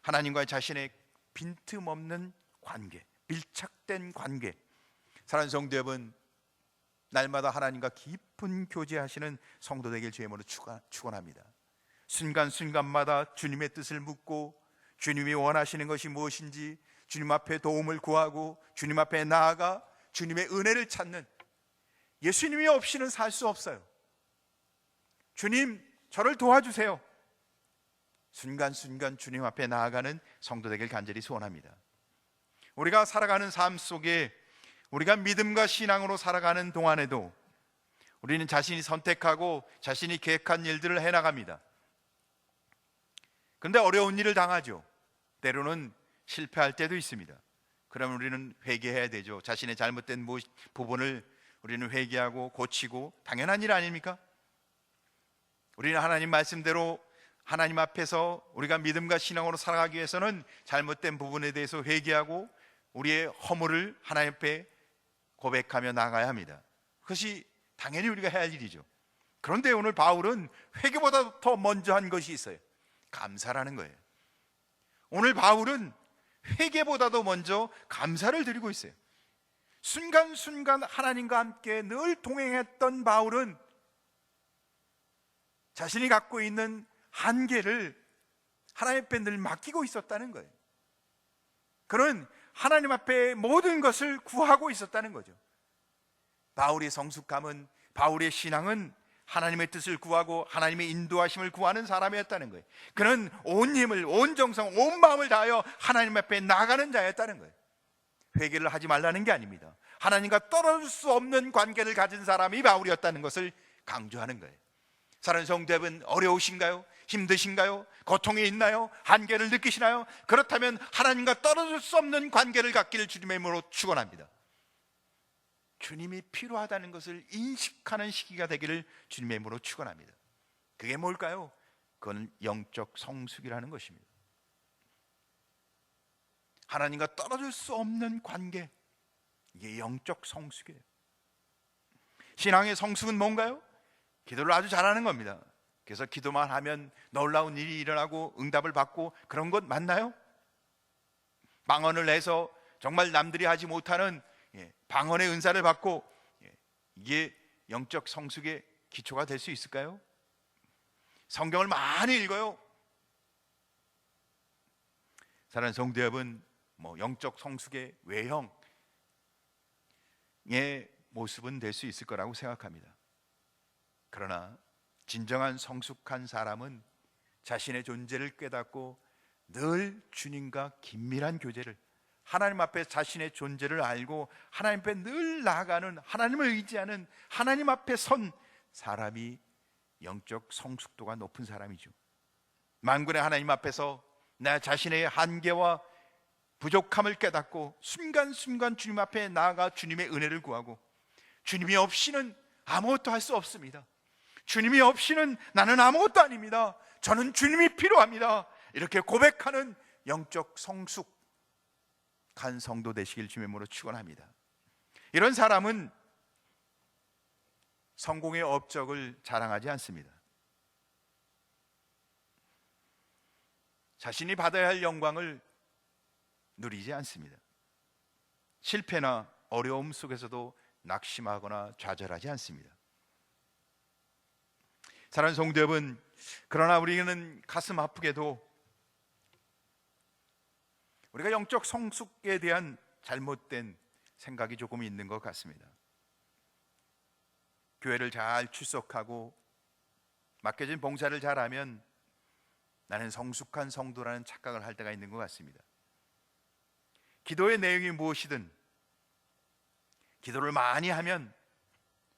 하나님과 자신의 빈틈없는 관계, 밀착된 관계, 사랑하는 성도 여러분, 날마다 하나님과 깊은 교제하시는 성도 되길 주의 이름으로 축원합니다. 순간순간마다 주님의 뜻을 묻고 주님이 원하시는 것이 무엇인지 주님 앞에 도움을 구하고 주님 앞에 나아가 주님의 은혜를 찾는, 예수님이 없이는 살 수 없어요. 주님, 저를 도와주세요. 순간순간 주님 앞에 나아가는 성도 되길 간절히 소원합니다. 우리가 살아가는 삶 속에 우리가 믿음과 신앙으로 살아가는 동안에도 우리는 자신이 선택하고 자신이 계획한 일들을 해나갑니다. 그런데 어려운 일을 당하죠. 때로는 실패할 때도 있습니다. 그러면 우리는 회개해야 되죠. 자신의 잘못된 부분을 우리는 회개하고 고치고, 당연한 일 아닙니까? 우리는 하나님 말씀대로 하나님 앞에서 우리가 믿음과 신앙으로 살아가기 위해서는 잘못된 부분에 대해서 회개하고 우리의 허물을 하나님 앞에 고백하며 나가야 합니다. 그것이 당연히 우리가 해야 할 일이죠. 그런데 오늘 바울은 회개보다 더 먼저 한 것이 있어요. 감사라는 거예요. 오늘 바울은 회개보다도 먼저 감사를 드리고 있어요. 순간순간 하나님과 함께 늘 동행했던 바울은 자신이 갖고 있는 한계를 하나님 앞에 늘 맡기고 있었다는 거예요. 그는 하나님 앞에 모든 것을 구하고 있었다는 거죠. 바울의 성숙함은, 바울의 신앙은 하나님의 뜻을 구하고 하나님의 인도하심을 구하는 사람이었다는 거예요. 그는 온 힘을, 온 정성, 온 마음을 다하여 하나님 앞에 나가는 자였다는 거예요. 회개를 하지 말라는 게 아닙니다. 하나님과 떨어질 수 없는 관계를 가진 사람이 바울이었다는 것을 강조하는 거예요. 사랑하는 성도 여러분, 어려우신가요? 힘드신가요? 고통이 있나요? 한계를 느끼시나요? 그렇다면 하나님과 떨어질 수 없는 관계를 갖기를 주님의 이름으로 축원합니다. 주님이 필요하다는 것을 인식하는 시기가 되기를 주님의 이름으로 축원합니다. 그게 뭘까요? 그건 영적 성숙이라는 것입니다. 하나님과 떨어질 수 없는 관계, 이게 영적 성숙이에요. 신앙의 성숙은 뭔가요? 기도를 아주 잘하는 겁니다. 그래서 기도만 하면 놀라운 일이 일어나고 응답을 받고 그런 것 맞나요? 방언을 내서 정말 남들이 하지 못하는 방언의 은사를 받고, 이게 영적 성숙의 기초가 될 수 있을까요? 성경을 많이 읽어요. 사랑하는 성도 여러분, 영적 성숙의 외형의 모습은 될 수 있을 거라고 생각합니다. 그러나 진정한 성숙한 사람은 자신의 존재를 깨닫고 늘 주님과 긴밀한 교제를, 하나님 앞에 자신의 존재를 알고 하나님 앞에 늘 나아가는, 하나님을 의지하는, 하나님 앞에 선 사람이 영적 성숙도가 높은 사람이죠. 만군의 하나님 앞에서 나 자신의 한계와 부족함을 깨닫고 순간순간 주님 앞에 나아가 주님의 은혜를 구하고, 주님이 없이는 아무것도 할 수 없습니다. 주님이 없이는 나는 아무것도 아닙니다. 저는 주님이 필요합니다. 이렇게 고백하는 영적 성숙한 성도 되시길 주님의 이름으로 축원합니다. 이런 사람은 성공의 업적을 자랑하지 않습니다. 자신이 받아야 할 영광을 누리지 않습니다. 실패나 어려움 속에서도 낙심하거나 좌절하지 않습니다. 사랑하는 성도 여러분, 그러나 우리는 가슴 아프게도 우리가 영적 성숙에 대한 잘못된 생각이 조금 있는 것 같습니다. 교회를 잘 출석하고 맡겨진 봉사를 잘하면 나는 성숙한 성도라는 착각을 할 때가 있는 것 같습니다. 기도의 내용이 무엇이든 기도를 많이 하면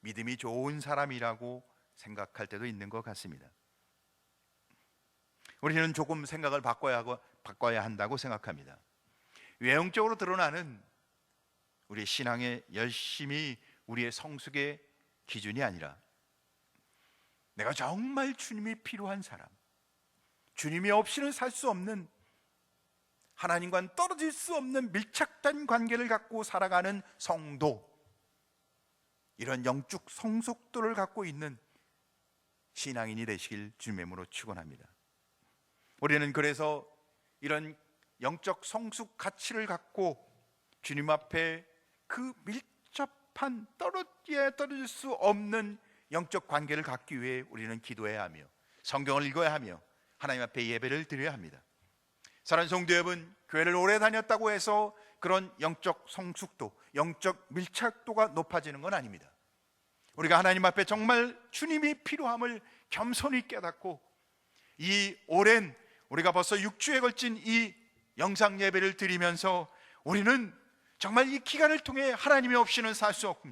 믿음이 좋은 사람이라고 생각할 때도 있는 것 같습니다. 우리는 조금 생각을 바꿔야 한다고 생각합니다. 외형적으로 드러나는 우리의 신앙의 열심이 우리의 성숙의 기준이 아니라, 내가 정말 주님이 필요한 사람, 주님이 없이는 살 수 없는, 하나님과는 떨어질 수 없는 밀착된 관계를 갖고 살아가는 성도, 이런 영적 성숙도를 갖고 있는 신앙인이 되시길 주님의 이름으로 축원합니다. 우리는 그래서 이런 영적 성숙 가치를 갖고 주님 앞에 그 밀접한 떨어져 떨어질 수 없는 영적 관계를 갖기 위해 우리는 기도해야 하며 성경을 읽어야 하며 하나님 앞에 예배를 드려야 합니다. 사랑하는 성도 여러분, 교회를 오래 다녔다고 해서 그런 영적 성숙도, 영적 밀착도가 높아지는 건 아닙니다. 우리가 하나님 앞에 정말 주님이 필요함을 겸손히 깨닫고 이 오랜 우리가 벌써 6주에 걸친 이 영상 예배를 드리면서 우리는 정말 이 기간을 통해 하나님이 없이는 살 수 없고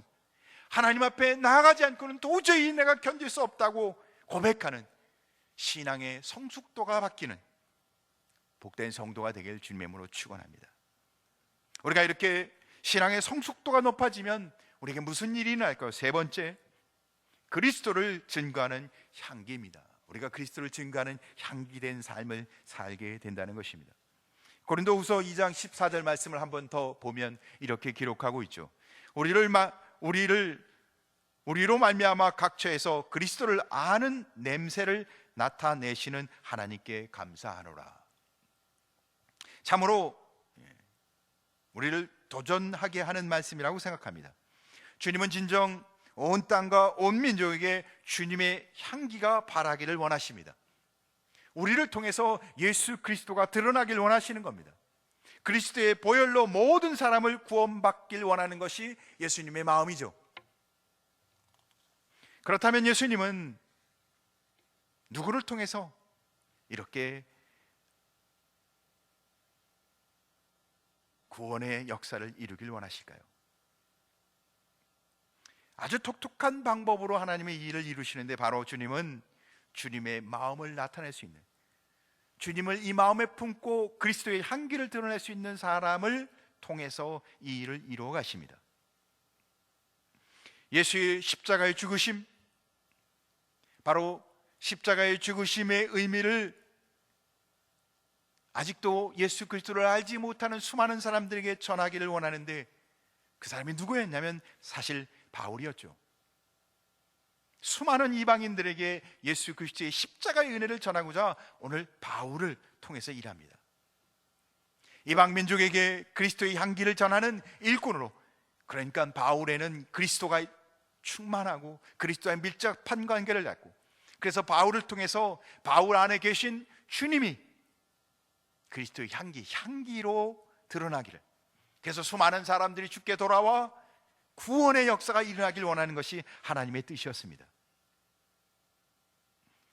하나님 앞에 나아가지 않고는 도저히 내가 견딜 수 없다고 고백하는 신앙의 성숙도가 바뀌는 복된 성도가 되길 주님의 이름으로 축원합니다. 우리가 이렇게 신앙의 성숙도가 높아지면 우리에게 무슨 일이 일어날까요? 세 번째, 그리스도를 증거하는 향기입니다. 우리가 그리스도를 증거하는 향기된 삶을 살게 된다는 것입니다. 고린도후서 2장 14절 말씀을 한 번 더 보면 이렇게 기록하고 있죠. 우리로 말미암아 각처에서 그리스도를 아는 냄새를 나타내시는 하나님께 감사하노라. 참으로 우리를 도전하게 하는 말씀이라고 생각합니다. 주님은 진정 온 땅과 온 민족에게 주님의 향기가 바라기를 원하십니다. 우리를 통해서 예수 그리스도가 드러나길 원하시는 겁니다. 그리스도의 보혈로 모든 사람을 구원받길 원하는 것이 예수님의 마음이죠. 그렇다면 예수님은 누구를 통해서 이렇게 구원의 역사를 이루길 원하실까요? 아주 독특한 방법으로 하나님의 이 일을 이루시는데 바로 주님은 주님의 마음을 나타낼 수 있는, 주님을 이 마음에 품고 그리스도의 향기를 드러낼 수 있는 사람을 통해서 이 일을 이루어 가십니다. 예수의 십자가의 죽으심, 바로 십자가의 죽으심의 의미를 아직도 예수 그리스도를 알지 못하는 수많은 사람들에게 전하기를 원하는데 그 사람이 누구였냐면 사실 바울이었죠. 수많은 이방인들에게 예수 그리스도의 십자가의 은혜를 전하고자 오늘 바울을 통해서 일합니다. 이방 민족에게 그리스도의 향기를 전하는 일꾼으로, 그러니까 바울에는 그리스도가 충만하고 그리스도와 밀접한 관계를 갖고, 그래서 바울을 통해서 바울 안에 계신 주님이 그리스도의 향기로 드러나기를, 그래서 수많은 사람들이 주께 돌아와 구원의 역사가 일어나길 원하는 것이 하나님의 뜻이었습니다.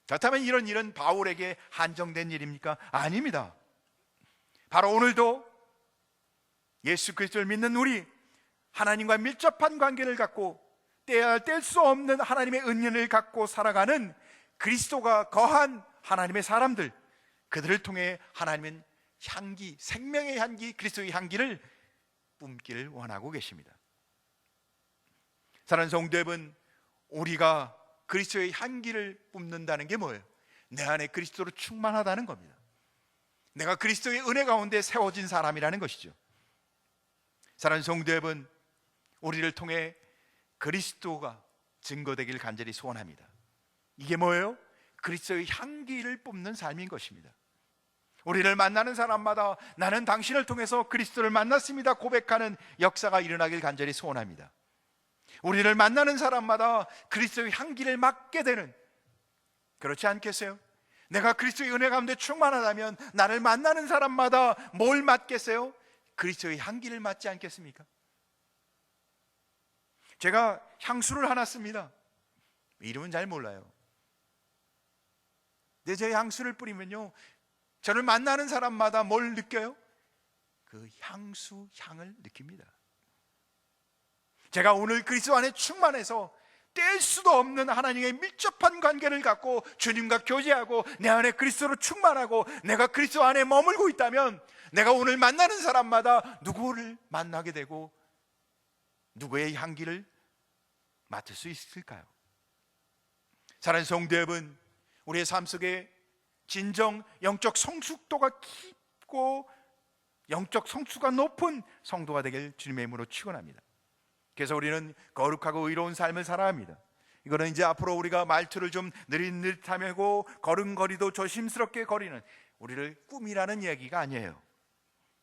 그렇다면 이런 일은 바울에게 한정된 일입니까? 아닙니다. 바로 오늘도 예수 그리스도를 믿는 우리, 하나님과 밀접한 관계를 갖고 뗄 수 없는 하나님의 은연을 갖고 살아가는 그리스도가 거한 하나님의 사람들, 그들을 통해 하나님은 향기, 생명의 향기, 그리스도의 향기를 뿜기를 원하고 계십니다. 사랑하는 성도 여러분, 우리가 그리스도의 향기를 뿜는다는 게 뭐예요? 내 안에 그리스도로 충만하다는 겁니다. 내가 그리스도의 은혜 가운데 세워진 사람이라는 것이죠. 사랑하는 성도 여러분, 우리를 통해 그리스도가 증거되길 간절히 소원합니다. 이게 뭐예요? 그리스도의 향기를 뿜는 삶인 것입니다. 우리를 만나는 사람마다 나는 당신을 통해서 그리스도를 만났습니다 고백하는 역사가 일어나길 간절히 소원합니다. 우리를 만나는 사람마다 그리스도의 향기를 맡게 되는, 그렇지 않겠어요? 내가 그리스도의 은혜 가운데 충만하다면 나를 만나는 사람마다 뭘 맡겠어요? 그리스도의 향기를 맡지 않겠습니까? 제가 향수를 하나 씁니다. 이름은 잘 몰라요. 근데 제 향수를 뿌리면요, 저를 만나는 사람마다 뭘 느껴요? 그 향수 향을 느낍니다. 제가 오늘 그리스도 안에 충만해서 뗄 수도 없는 하나님의 밀접한 관계를 갖고 주님과 교제하고 내 안에 그리스도로 충만하고 내가 그리스도 안에 머물고 있다면 내가 오늘 만나는 사람마다 누구를 만나게 되고 누구의 향기를 맡을 수 있을까요? 사랑하는 성도 여러분, 우리의 삶 속에 진정 영적 성숙도가 깊고 영적 성수가 높은 성도가 되길 주님의 이름으로 축원합니다. 그래서 우리는 거룩하고 의로운 삶을 살아야 합니다. 이거는 이제 앞으로 우리가 말투를 좀 느릿느릿하고 걸음걸이도 조심스럽게 거리는 우리를 꾸미라는 얘기가 아니에요.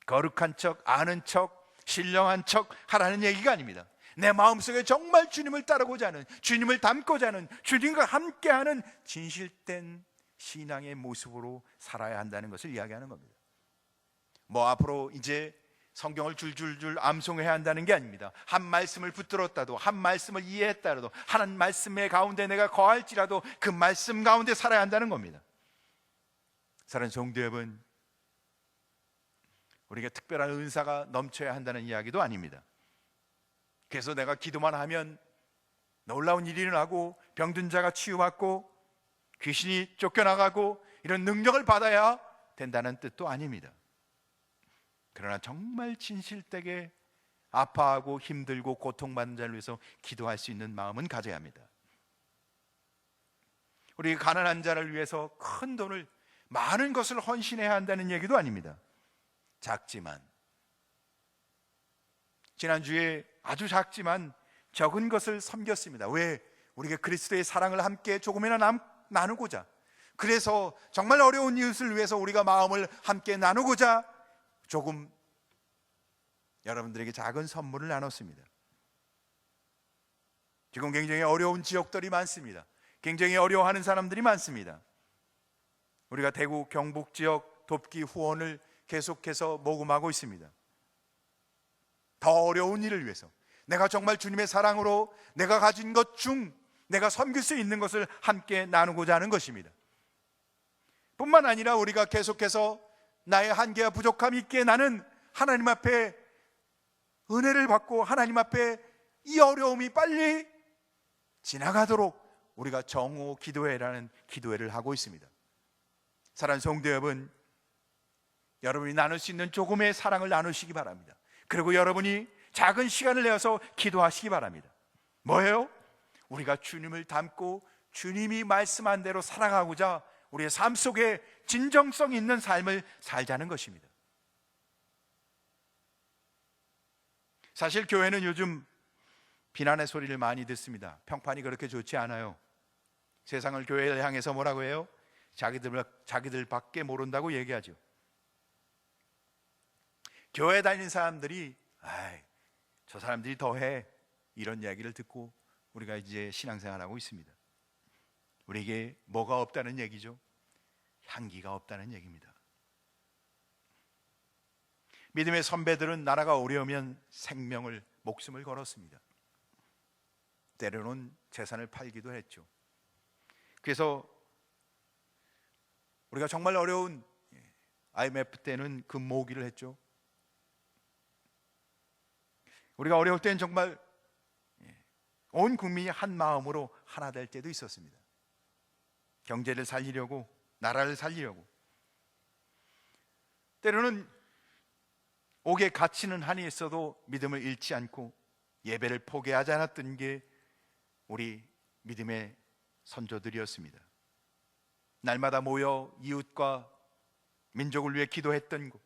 거룩한 척, 아는 척, 신령한 척 하라는 얘기가 아닙니다. 내 마음속에 정말 주님을 따르고자 하는, 주님을 닮고자 하는, 주님과 함께하는 진실된 신앙의 모습으로 살아야 한다는 것을 이야기하는 겁니다. 뭐 앞으로 이제 성경을 줄줄줄 암송해야 한다는 게 아닙니다. 한 말씀을 붙들었다도, 한 말씀을 이해했다라도, 한 말씀의 가운데 내가 거할지라도 그 말씀 가운데 살아야 한다는 겁니다. 사랑하는 성도 여러분, 우리가 특별한 은사가 넘쳐야 한다는 이야기도 아닙니다. 그래서 내가 기도만 하면 놀라운 일이 일어나고 병든 자가 치유받고 귀신이 쫓겨나가고 이런 능력을 받아야 된다는 뜻도 아닙니다. 그러나 정말 진실되게 아파하고 힘들고 고통받는 자를 위해서 기도할 수 있는 마음은 가져야 합니다. 우리 가난한 자를 위해서 큰 돈을, 많은 것을 헌신해야 한다는 얘기도 아닙니다. 작지만, 지난주에 아주 작지만 적은 것을 섬겼습니다. 왜? 우리가 그리스도의 사랑을 함께 조금이나 나누고자, 그래서 정말 어려운 이웃을 위해서 우리가 마음을 함께 나누고자 조금 여러분들에게 작은 선물을 나눴습니다. 지금 굉장히 어려운 지역들이 많습니다. 굉장히 어려워하는 사람들이 많습니다. 우리가 대구 경북 지역 돕기 후원을 계속해서 모금하고 있습니다. 더 어려운 일을 위해서, 내가 정말 주님의 사랑으로 내가 가진 것 중 내가 섬길 수 있는 것을 함께 나누고자 하는 것입니다. 뿐만 아니라 우리가 계속해서 나의 한계와 부족함이 있기에 나는 하나님 앞에 은혜를 받고 하나님 앞에 이 어려움이 빨리 지나가도록 우리가 정오 기도회라는 기도회를 하고 있습니다. 사랑하는 성도 여러분, 여러분이 나눌 수 있는 조금의 사랑을 나누시기 바랍니다. 그리고 여러분이 작은 시간을 내어서 기도하시기 바랍니다. 뭐예요? 우리가 주님을 닮고 주님이 말씀한 대로 살아가고자 우리의 삶 속에 진정성 있는 삶을 살자는 것입니다. 사실 교회는 요즘 비난의 소리를 많이 듣습니다. 평판이 그렇게 좋지 않아요. 세상을 교회를 향해서 뭐라고 해요? 자기들밖에 모른다고 얘기하죠. 교회 다니는 사람들이 저 사람들이 더해, 이런 이야기를 듣고 우리가 이제 신앙생활하고 있습니다. 우리에게 뭐가 없다는 얘기죠? 향기가 없다는 얘기입니다. 믿음의 선배들은 나라가 어려우면 생명을, 목숨을 걸었습니다. 때로는 재산을 팔기도 했죠. 그래서 우리가 정말 어려운 IMF 때는 금모으기를 했죠. 우리가 어려울 때는 정말 온 국민이 한 마음으로 하나 될 때도 있었습니다. 경제를 살리려고, 나라를 살리려고. 때로는 옥에 갇히는 한이 있어도 믿음을 잃지 않고 예배를 포기하지 않았던 게 우리 믿음의 선조들이었습니다. 날마다 모여 이웃과 민족을 위해 기도했던 것,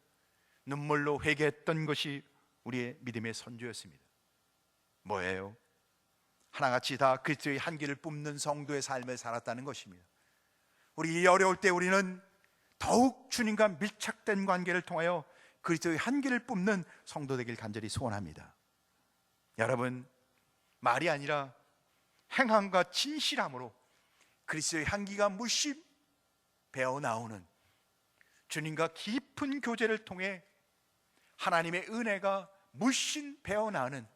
눈물로 회개했던 것이 우리의 믿음의 선조였습니다. 뭐예요? 하나같이 다 그리스도의 한기를 뿜는 성도의 삶을 살았다는 것입니다. 우리 이 어려울 때 우리는 더욱 주님과 밀착된 관계를 통하여 그리스도의 한기를 뿜는 성도 되길 간절히 소원합니다. 여러분, 말이 아니라 행함과 진실함으로 그리스도의 향기가 물씬 배어나오는 주님과 깊은 교제를 통해 하나님의 은혜가 물씬 배어나는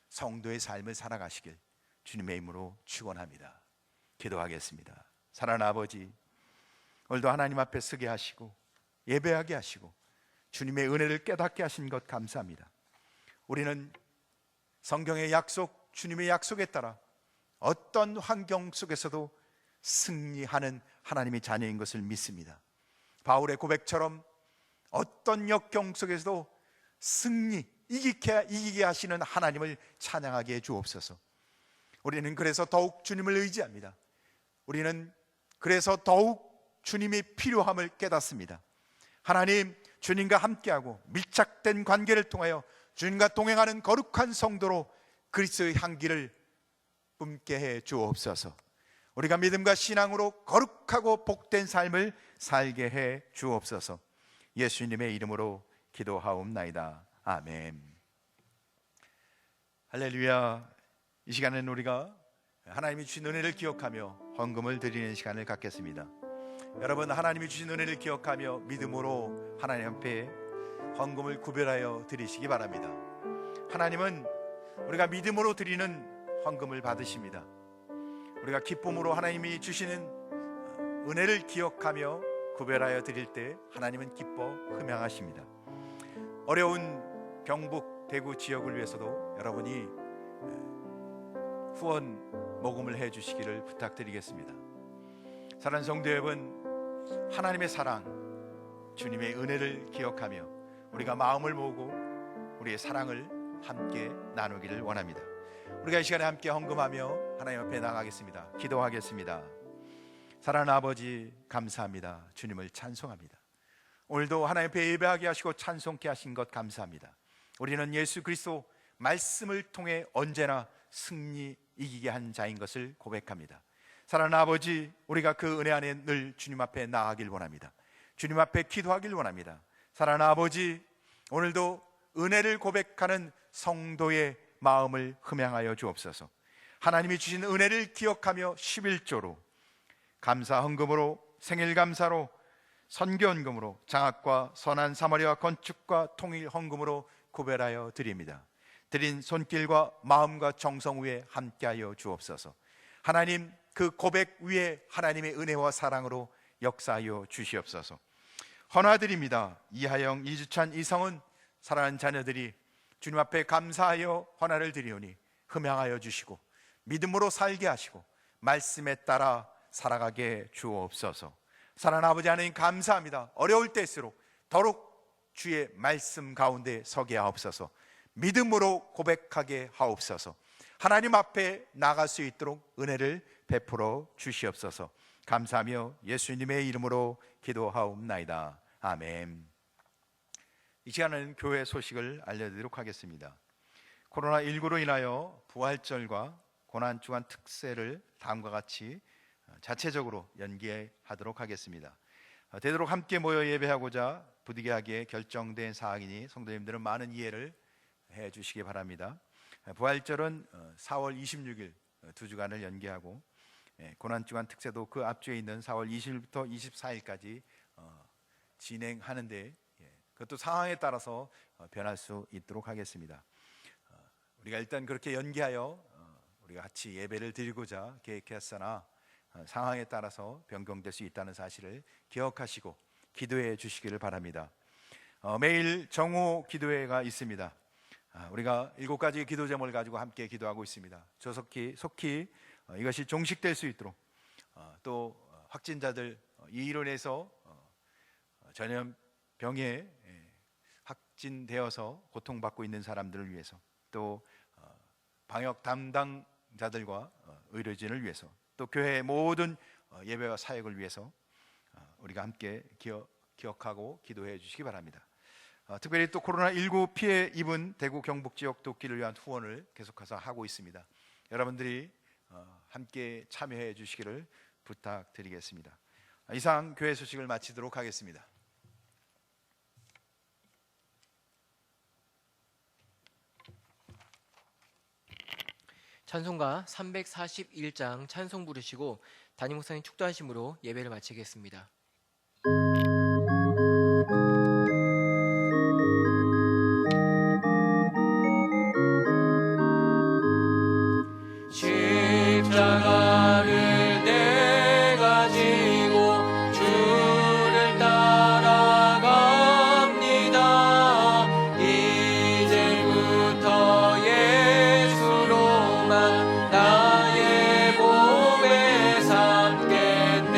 성도의 삶을 살아가시길 주님의 이름으로 축원합니다. 기도하겠습니다. 사랑하는 아버지, 오늘도 하나님 앞에 서게 하시고 예배하게 하시고 주님의 은혜를 깨닫게 하신 것 감사합니다. 우리는 성경의 약속, 주님의 약속에 따라 어떤 환경 속에서도 승리하는 하나님의 자녀인 것을 믿습니다. 바울의 고백처럼 어떤 역경 속에서도 이기게 하시는 하나님을 찬양하게 해 주옵소서. 우리는 그래서 더욱 주님을 의지합니다. 우리는 그래서 더욱 주님이 필요함을 깨닫습니다. 하나님, 주님과 함께하고 밀착된 관계를 통하여 주님과 동행하는 거룩한 성도로 그리스도의 향기를 뿜게 해 주옵소서. 우리가 믿음과 신앙으로 거룩하고 복된 삶을 살게 해 주옵소서. 예수님의 이름으로 기도하옵나이다. 아멘. 할렐루야. 이 시간에는 우리가 하나님이 주신 은혜를 기억하며 헌금을 드리는 시간을 갖겠습니다. 여러분, 하나님이 주신 은혜를 기억하며 믿음으로 하나님 앞에 헌금을 구별하여 드리시기 바랍니다. 하나님은 우리가 믿음으로 드리는 헌금을 받으십니다. 우리가 기쁨으로 하나님이 주시는 은혜를 기억하며 구별하여 드릴 때 하나님은 기뻐 흠양하십니다. 어려운 경북 대구 지역을 위해서도 여러분이 후원 모금을 해 주시기를 부탁드리겠습니다. 사랑하는 성도 여러분, 하나님의 사랑, 주님의 은혜를 기억하며 우리가 마음을 모으고 우리의 사랑을 함께 나누기를 원합니다. 우리가 이 시간에 함께 헌금하며 하나님 앞에 나가겠습니다. 기도하겠습니다. 사랑하는 아버지, 감사합니다. 주님을 찬송합니다. 오늘도 하나님 앞에 예배하게 하시고 찬송케 하신 것 감사합니다. 우리는 예수 그리스도 말씀을 통해 언제나 승리 이기게 한 자인 것을 고백합니다. 사랑하는 아버지, 우리가 그 은혜 안에 늘 주님 앞에 나아가길 원합니다. 주님 앞에 기도하길 원합니다. 사랑하는 아버지, 오늘도 은혜를 고백하는 성도의 마음을 흠양하여 주옵소서. 하나님이 주신 은혜를 기억하며 11조로 감사 헌금으로, 생일 감사로, 선교 헌금으로, 장학과 선한 사마리아 건축과 통일 헌금으로 구별하여 드립니다. 드린 손길과 마음과 정성 위에 함께하여 주옵소서. 하나님, 그 고백 위에 하나님의 은혜와 사랑으로 역사하여 주시옵소서. 헌화드립니다. 이하영, 이주찬, 이성은 사랑하는 자녀들이 주님 앞에 감사하여 헌화를 드리오니 흠양하여 주시고 믿음으로 살게 하시고 말씀에 따라 살아가게 주옵소서. 사랑하는 아버지 하나님, 감사합니다. 어려울 때일수록 더욱 주의 말씀 가운데 서게 하옵소서. 믿음으로 고백하게 하옵소서. 하나님 앞에 나갈 수 있도록 은혜를 베풀어 주시옵소서. 감사하며 예수님의 이름으로 기도하옵나이다. 아멘. 이 시간은 교회 소식을 알려드리도록 하겠습니다. 코로나19로 인하여 부활절과 고난주간 특세를 다음과 같이 자체적으로 연기하도록 하겠습니다. 되도록 함께 모여 예배하고자 부득이하게 결정된 사항이니 성도님들은 많은 이해를 해 주시기 바랍니다. 부활절은 4월 26일 두 주간을 연기하고 고난주간 특세도 그 앞주에 있는 4월 20일부터 24일까지 진행하는데 그것도 상황에 따라서 변할 수 있도록 하겠습니다. 우리가 일단 그렇게 연기하여 우리가 같이 예배를 드리고자 계획했으나 상황에 따라서 변경될 수 있다는 사실을 기억하시고 기도해 주시기를 바랍니다. 매일 정오 기도회가 있습니다. 우리가 7가지 기도 제목을 가지고 함께 기도하고 있습니다. 조속히 속히 이것이 종식될 수 있도록, 또 확진자들 이 일로 인해서 전염병에 확진되어서 고통받고 있는 사람들을 위해서, 또 방역 담당자들과 의료진을 위해서, 또 교회의 모든 예배와 사역을 위해서 우리가 함께 기억하고 기도해 주시기 바랍니다. 특별히 또 코로나19 피해 입은 대구 경북 지역 돕기를 위한 후원을 계속해서 하고 있습니다. 여러분들이 함께 참여해 주시기를 부탁드리겠습니다. 이상 교회 소식을 마치도록 하겠습니다. 찬송가 341장 찬송 부르시고 담임 목사님 축도하심으로 예배를 마치겠습니다. 십자가를 내가 지고 주를 따라갑니다. 이제부터 예수로만 나의 몸에 삼겠네.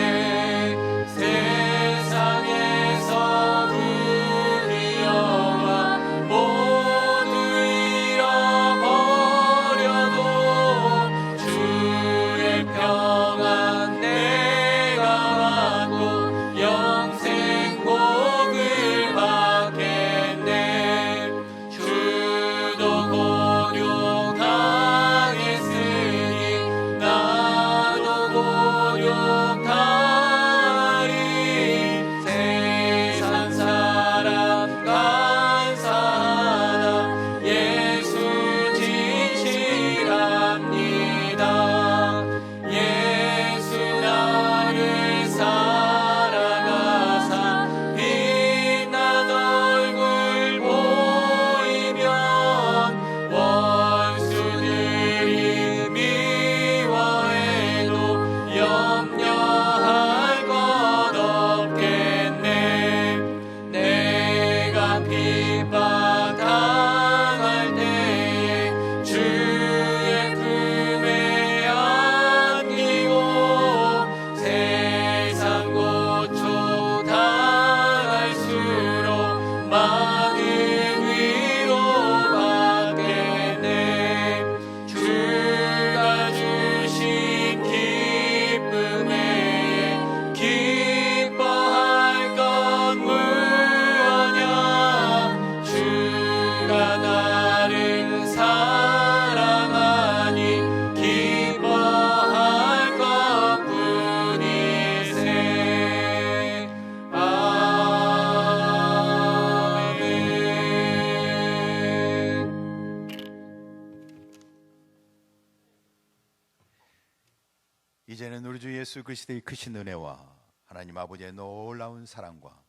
예수 그리스도의 크신 은혜와 하나님 아버지의 놀라운 사랑과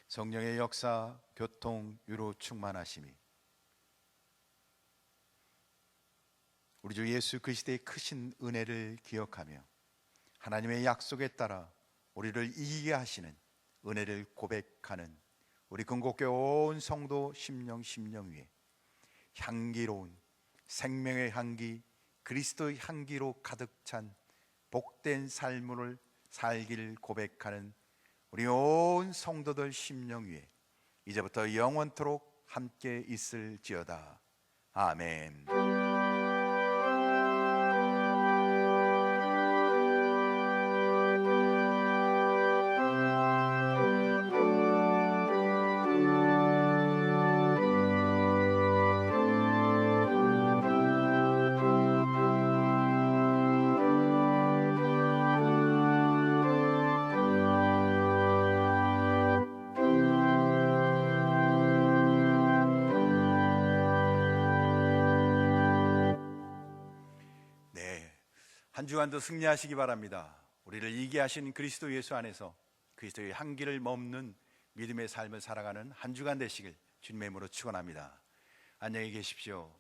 성령의 역사, 교통, 유로 충만하심이 우리 주 예수 그리스도의 크신 은혜를 기억하며 하나님의 약속에 따라 우리를 이기게 하시는 은혜를 고백하는 우리 근곡교회 온 성도 심령 위에 향기로운 생명의 향기, 그리스도의 향기로 가득 찬 복된 삶을 살기를 고백하는 우리 온 성도들 심령 위에 이제부터 영원토록 함께 있을지어다. 아멘. 한 주간도 승리하시기 바랍니다. 우리를 이기게 하신 그리스도 예수 안에서 그리스도의 향기를 머금는 믿음의 삶을 살아가는 한 주간 되시길 주님의 이름으로 축원합니다. 안녕히 계십시오.